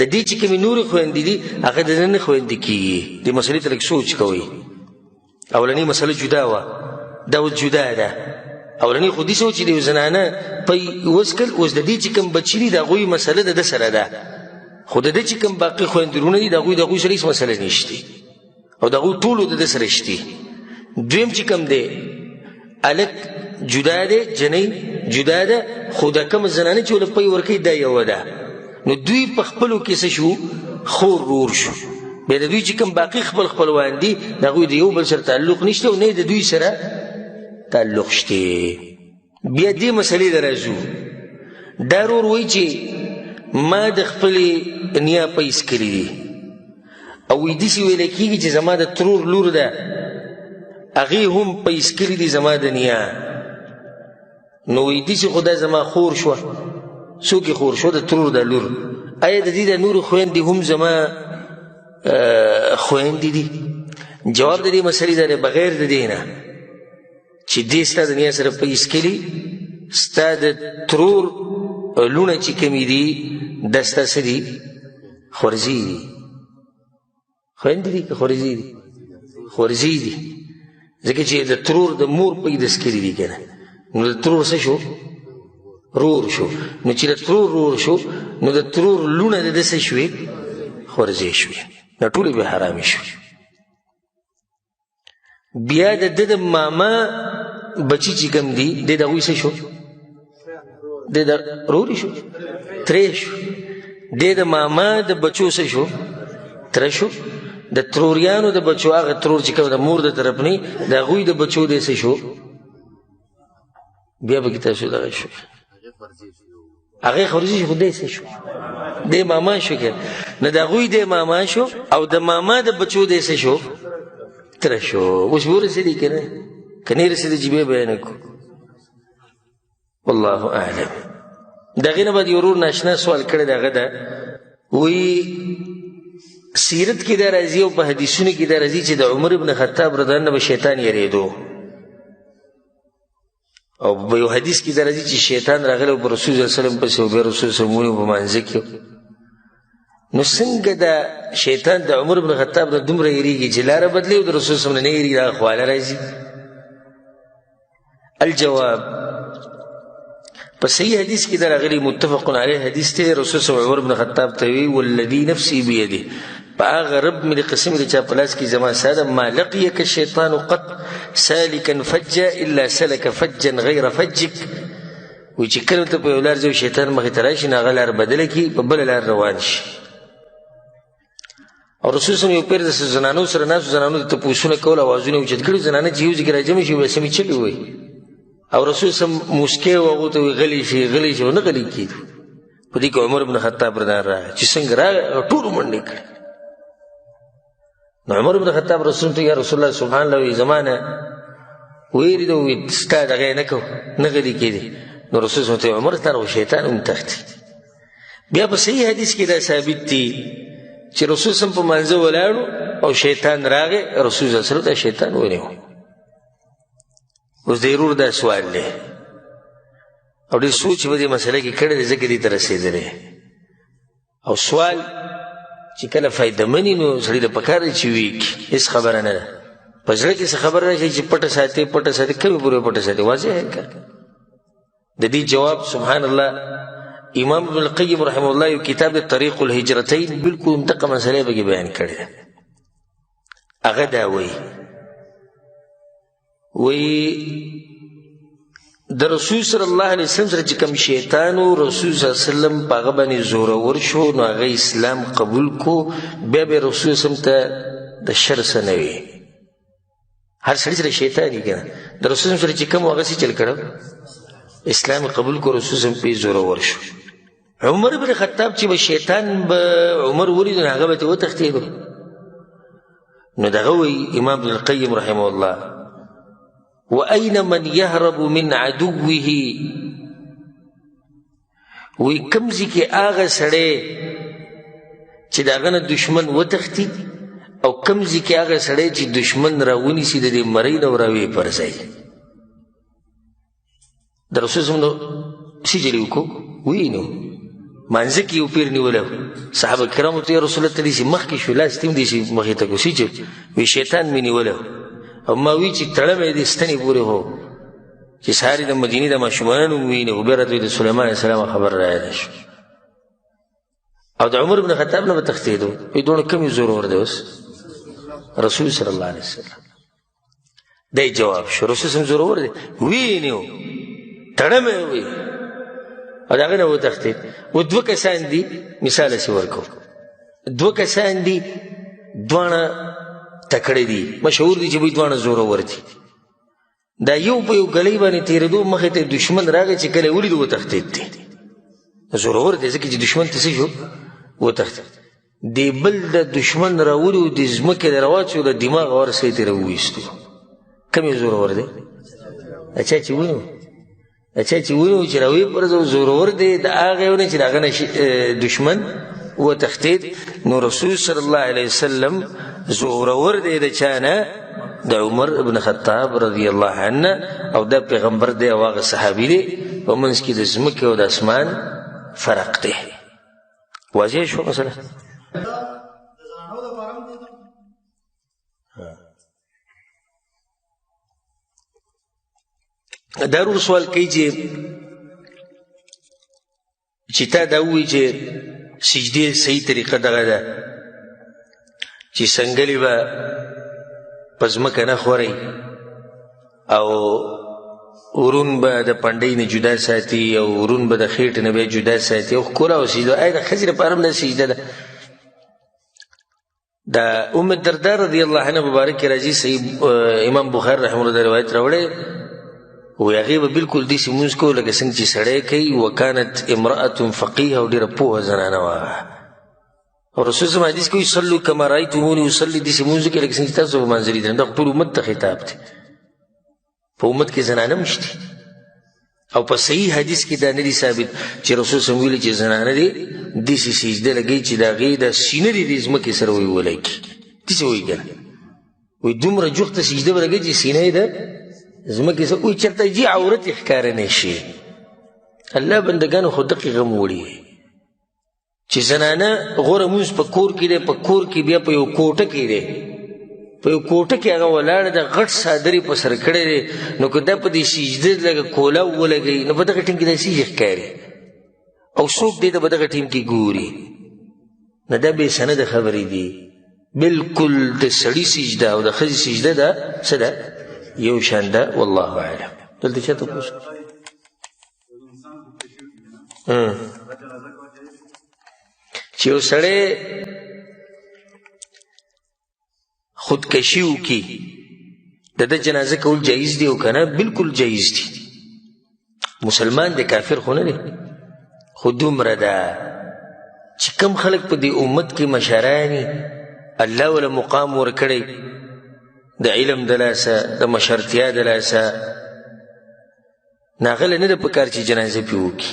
د دې چې کومې نورې خویندې دي هغه د ده نه خویندې کېږي دې مسلې ته لږ سوچ کوئ اولنۍ مسله جدا وه دا اوس جدا ده اولنۍ خو داسې و چې د یو زنانه پی عوض کړل اوس د دې چې کوم بچي دي د هغوی مسله د ده سره ده خو د ده چې کوم باقي خویندې رونه دي د هغوی سره هېڅ مسله نشته او د هغوی ټولو د ده سره شته دویم چې کوم دی هلک جدا دی جنۍ جدا ده خو دا کوم زنانه چې ورله پی ورکوي دا یوه ده نو دوی په خپلو کې څه شو خور رور شو بیا د دوی چې کوم باقي خپلوان دي د هغوی د یو بل سره تعلق نشته او نه د دوی سره تعلق شته بیا دې مسلې ته راځو. دا ورور وایي چې ما د خپلې نیا پیس کړي دي او وایي داسې ویلی کېږي چې زما د ترور لور ده هغې هم پیس کړي دي زما د نیا. نو وایي داسې خو دا زما خور شوه. څوک یې خور شوه؟ د ترور دا لور. آیا د دې د نورې خویندې هم زما خویندې دي؟ جواب د دې مسلې دا دی بغیر د دې نه چې دې ستا د نیا سره پیس کړي، ستا د ترور لونه چې کومې دي دا ستا څه دي؟ خورزي دي. خویندې دي که خورزي دي؟ خورزي دي، ځکه چې د ترور د مور پیدس کړي دي که نه. نو د ترور څه شو؟ رور شو. نو چې د ترور رور شو نو د ترور لونه د ده څه شوې؟ خورزي شوې. دا ټولې به حرامې شوې. بیا د ده د ماما بچي چې کوم دي دی د هغوی څه شو؟ دی د رورې شو، ترې شو. دی د ماما د بچو څه شو؟ تره شو. د تروریانو د بچو هغه ترور چې کوم د مور د طرف نه د هغوی د بچو دی څه شو؟ بیا به کې تاسو دغه شو هغې خورزي شو، خو دی څه شو؟ دی ماما شو که نه. د هغوی دی ماما شو او د ماما د بچو دی څه شو؟ تره شو. اوس به ورسېدی که نه؟ که نه رسېدی چې بیا بیانه کړو. والله اعلم. د هغې نه بعد یو ورور ناشنا سوال کړی د هغه ده وایي سیرت کې دا راځي او په حدیثونو کې دا راځي چې د عمر بن خطاب رضی الله عنه به شیطان یریدو، او په یو حدیث کې دا راځي چې شیطان راغلی په رسول صلی الله علیه وسلم پسې او بیا رسول صلی الله علیه وسلم ونیو په مانځه کې. نو څنګه دا شیطان د عمر بن خطاب نه دومره یریږي چې لاره بدلوي او د رسول صلی الله علیه وسلم نه یریږي؟ دا خواله راځي. الجواب په صحیح حدیث کې دا راغلی متفق علیه حدیث دی. رسول صلی الله علیه وسلم عمر بن خطاب ته وی والذي نفسي بيده، په هغه رب مې د قسم دی چا په لاس کې زما ساده ما لقيك الشيطان قط سالكا فجا الا سلك فجا غیر فجك. وایي چې کله ته په یو لار ځو شیطان مخې ته راشي نو هغه لار بدله کړي په بله لار روان شي. او رسول صلی الله علیه وسلم یو پیر د زنانو سره ناستو زنانو ته تپوسونه کول اوازونه یې اوچت کړي. زنانه چې یو ځای کې راجمع شي بیا سمې چلې وایي او رسول صلی الله علیه وسلم مسکې و هغو ته وایي غلی شي غلی شي او نه غلی کېدو. په دې کې عمر بن خطاب رضی راغی چې څنګه راغی ټولو منډې کړې. نو عمر بن خطاب رسول ته یا رسول الله سبحان الله وایي زما نه ویرېده وایي ستا دغه نه کو نه غلی کېدې. نو رسول صلی الله علیه وسلم عمر ته شیطان هم تښتي. بیا په صحیح حدیث کې دا ثابت دي چې رسول صلی الله علیه وسلم په مانځه ولاړو او شیطان راغی. رسول صلی الله علیه وسلم ته شیطان ونیو. اوس د ورور دا سوال دی او ډېر سوچ به دې مسله کې کړی دی ځکه دې ته رسېدلی. او سوال چې کله فایدهمن وي نو سړي ته پکار دی چې ویې کړي. هېڅ خبره نه ده. په زړه کې څه خبره راشي چې پټه ساتې پټه ساتې کومې پورې پټه ساتې واضح یې که. د دې جواب سبحان الله امام ابن القیم رحمه الله یو کتاب د طریق الهجرتین بلکل همدغه مسله پکې بیان کړې ده. هغه دا وایي د رسول صلی الله علیه وسلم سره چې کوم شیطان و رسول صلی الله علیه وسلم په هغه باندې زورور شو نو هغه اسلام قبول کو. بیا به رسول صلی الله علیه وسلم ته د شر څه نه وي. هر سړي سره شیطان وي که نه. د رسول صلی الله علیه وسلم سره چې کوم هغه څه چل کړه اسلام قبول کو رسول صلی الله علیه وسلم پې زورور شو. عمر بن خطاب چې به شیطان به عمر ولیدو نو هغه به ته وتښتېدو. نو دغه وایي امام ابن القیم رحمه الله وأين من يهرب من عدوه. وی کم ځای کې هغه سړی چې د هغه نه دشمن وتښتي او کم ځای کې هغه سړی چې دشمن راونیسي د دې مرۍ نه راویې پرځوي. د رسول صلی الله علیه وسلم څه چلې وکړو وایي نو مانځه کې یو پیر نیولی صحابه کرامو ته یا رسول الله ته داسې مخکې شو لاس ته هم داسې مخې ته کړو څه چې وایي شیطان مې نیولی او ما وی چې تړمې دې ستنې پورې هو چې سهار د مدینې د ماشومانو ووینې خو بیا راته د سلیمان علیه السلام خبر رایاده شو. او د عمر بن خطاب نه به تښتېدو. وایي دونه کم یې زورور دی اوس رسول صلی الله علیه وسلم. دی جواب شو رسول صلی الله علیه وسلم زورور دی وینیو تړمې وی او د هغه نه وتښتېد. و دوه کسان دي مثال هسې ورکو. دوه کسان دي دواړه تکړه دي مشهور دي چې دوی دواړه زورور دي. دا یو په یو ګلۍ باندې تېرېدو مخې ته دشمن راغی چې کله یې ولید وتښتېد دی زورور دی ځکه چې دشمن ته څه شو وتښتېد دی بل د دشمن راولي و د ځمکې د راواچو د دماغ ورسې ترې وویستو کوم یې زورور دی اچھا چې ونیو چې راویې پرځو زورور دی د هغه یو نه چې د هغه نه دشمن وتښتېد نو رسول صلی الله علیه وسلم زورور دی د چا نه د عمر ابن خطاب رضی الله عنه او دا پیغمبر دی او هغه صحابي دی په منځ کې د ځمکې او د اسمان فرق دی واضح شو مثلا دا ورور سوال کوي چې تا دا ووایي چې سجدې صحیح طریقه دغه ده چې سنګلې به په ځمکه نه خورئ او ورون به د پنډۍ نه جدا ساتي او ورون به د خېټې نه بیا جدا ساتي او ښکلا او سجده آیا د ښځې لپاره هم دا سجده ده د ام الدرداء رضی الله عنها مبارک راځي صحیح امام بخاري رحمه الله روایت راوړی و هغې به بلکل داسې لمونځ کوو لکه څنګه چې سړی کوي وکانت امرأة فقیه او ډېره پوهه زنانه وه او رسول صلی حدیث کوي صلو کما رأیتموني اصلي داسې لمونځ وکړئ لکه څنګه چې تاسو په منځ لیدل دا ټول امت ته خطاب دی په امت کې زنانه هم شته او په صحیح حدیث کې دا نه دي ثابت چې رسول صلی ویلي چې زنانه دي داسې سجده لګوي چې د هغې د سینه دي د ځمکې سره ویولی کړي داسې وایي که نه وایي دومره جوخته سجده به لګوي چې سینه یې د ځمکې سره وایي چېرته جي عورت یې ښکاره نه شي الله بندګانو خو دقې غم وړي چې زنانه غوره مونځ په کور کې دی په کور کې بیا په یو کوټه کې دی په یو کوټه کې هغه ولاړه ده غټ څادر یې په سر کړی دی نو که دا په دې سجده لږه کوله ولګوي نو په دغه ټیم کې داسې یې ښکاري او څوک دی ته په دغه ټیم کې ګوري نه دا بې سنده خبرې دي بلکل د سړي سجده او د ښځې سجده ده څه ده یو شان ده والله اعلم دلته چا تپوس چې یو سړی خودکشي وکړي د ده جنازه کول جایز دي او که نه بلکل جایز دي مسلمان دی کافر خو نه دی خو دومره ده چې کم خلک په دې امت کې مشراني الله وله مقام ورکړی د علم د لاسه د مشرتیا د لاسه ناغله نه ده پکار چې جنازه پې وکړي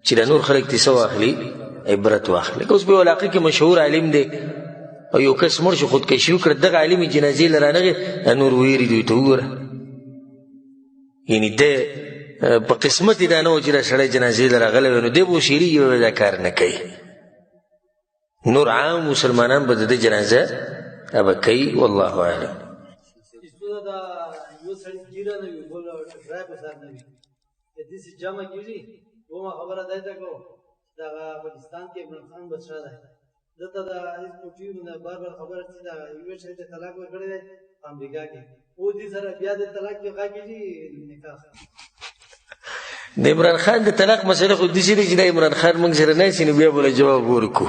چې دا نور خلک تې څه واخلي عبرت واخلي لکه اوس په یو علاقه کې مشهور عالم دی او یو کس مړ شو خودکشي وکړه دغه عالم یې جنازې له رانغې دا نور ویري دوی ته وګوره یعنې ده په قسمت یې دا نه و چې دا سړی جنازې له راغلی وی نو دی به وشیرېږي به دا کار نه کوي نور عام مسلمانان به د ده جنازه به کوي والله اعلم یو سړی ګیره نه وي بل ډرای په سر نه وي داسې جمع کېږي دومره خبره دی ته کوو دغه افغانستان کې عمران خان بادشاه دی دلته د هېڅ پوټیو نه بار بار خبره چې دغه یوې سړي ته طلاق ورکړی دی په امریکا کې او دې سره بیا د طلاق کې غږ کېږي نکاح د عمران خان د طلاق مسله خو داسې دی چې دا عمران خان موږ سره ناستي نو بیا به له جواب ورکړو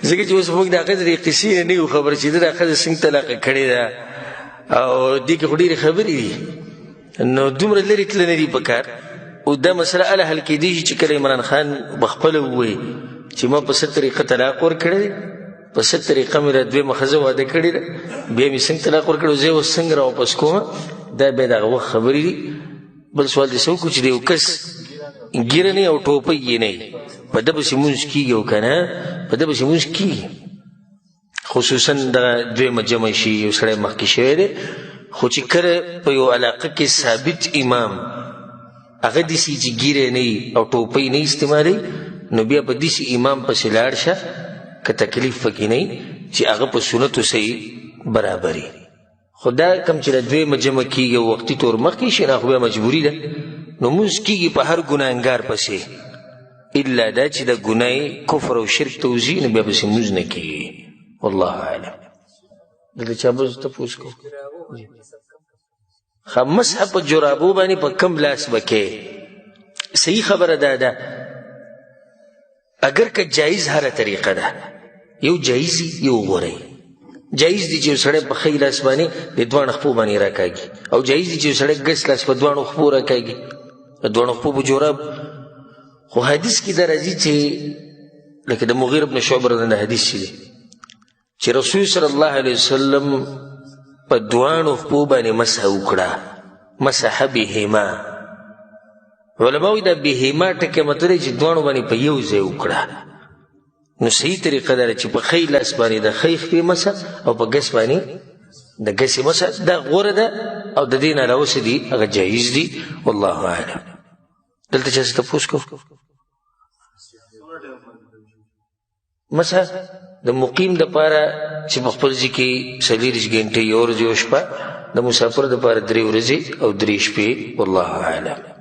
ځکه چې اوس موږ د هغه د قصې نه نه یو خبر چې ده د ښځه څنګه طلاقه کړې ده او دې کې خو ډېرې خبرې دي نو دومره لرې تله نه دي په کار او دا مسله اله حل کېدی شي چې کله عمران خان په خپله ووایي چې ما په څه طریقه طلاق ورکړی دی په څه طریقه مې را دویمه ښځه واده کړې ده بیا مې څنګه طلاق ورکړی زه یې اوس څنګه را واپس کومه دا بیا د هغه وخت خبرې دي بل سوال دې څه وکړو چې د یو کس ګیره نه او ټوپۍ یې نه په ده پسې مونځ کېږي او که نه په ده پسې مونځ کېږي خصوصا دغه دویمه جمع شي یو سړی مخکې شوی دی خو چې کله په یو علاقه کې ثابت امام هغه داسې چې ګیره نه او ټوپۍ نه استعمالوي نو بیا په داسې امام پسې لاړ شه که تکلیف پکې نه چې هغه په سنتو صحیح برابري خو دا کم چې د دویمه جمع کېږي او وختي طور مخکې شي نه خو بیا مجبوري ده نو مونځ کېږي په هر ګناهګار پسې الا دا چې د ګناه کفر او شرک ته وځي نو بیا پسې مونځ نه کېږي والله اعلم دلته چا بل تپوس کوو مسح په جرابو باندې په کم لاس به کې صحیح خبره دا ده اگر که جایز هره طریقه ده یو جایزي یو غورئ جایز دي چې یو سړی په ښی لاس باندې د دواړو خپو باندې راکاږي او جایز دي چې یو سړی ګس لاس په دواړو خپو راکاږي په دواړو خپو به جوراب خو حدیث کې دا راځي چې لکه د مغیر بن شعبه رضی حدیث چې رسول صلی الله علیه وسلم په دواړو خپو باندې مسح وکړه مسح بهما علماء وایي دا بهما ټکی مطلب دی چې دواړو باندې په یو ځای وکړه نو صحیح طریقه دا چې په ښی لاس باندې د ښی خپې مسح او په ګس باندې د ګسې مسح دا غوره ده او د دې نه علاوه څه دي هغه جایز دي والله اعلم دلته چا څه تپوس کو مسح د مقیم دپاره چې په خپل ځای کې 40 ګنټې یو ورځ یو شپه د مسافر دپاره 3 ورځې او 3 شپې والله اعلم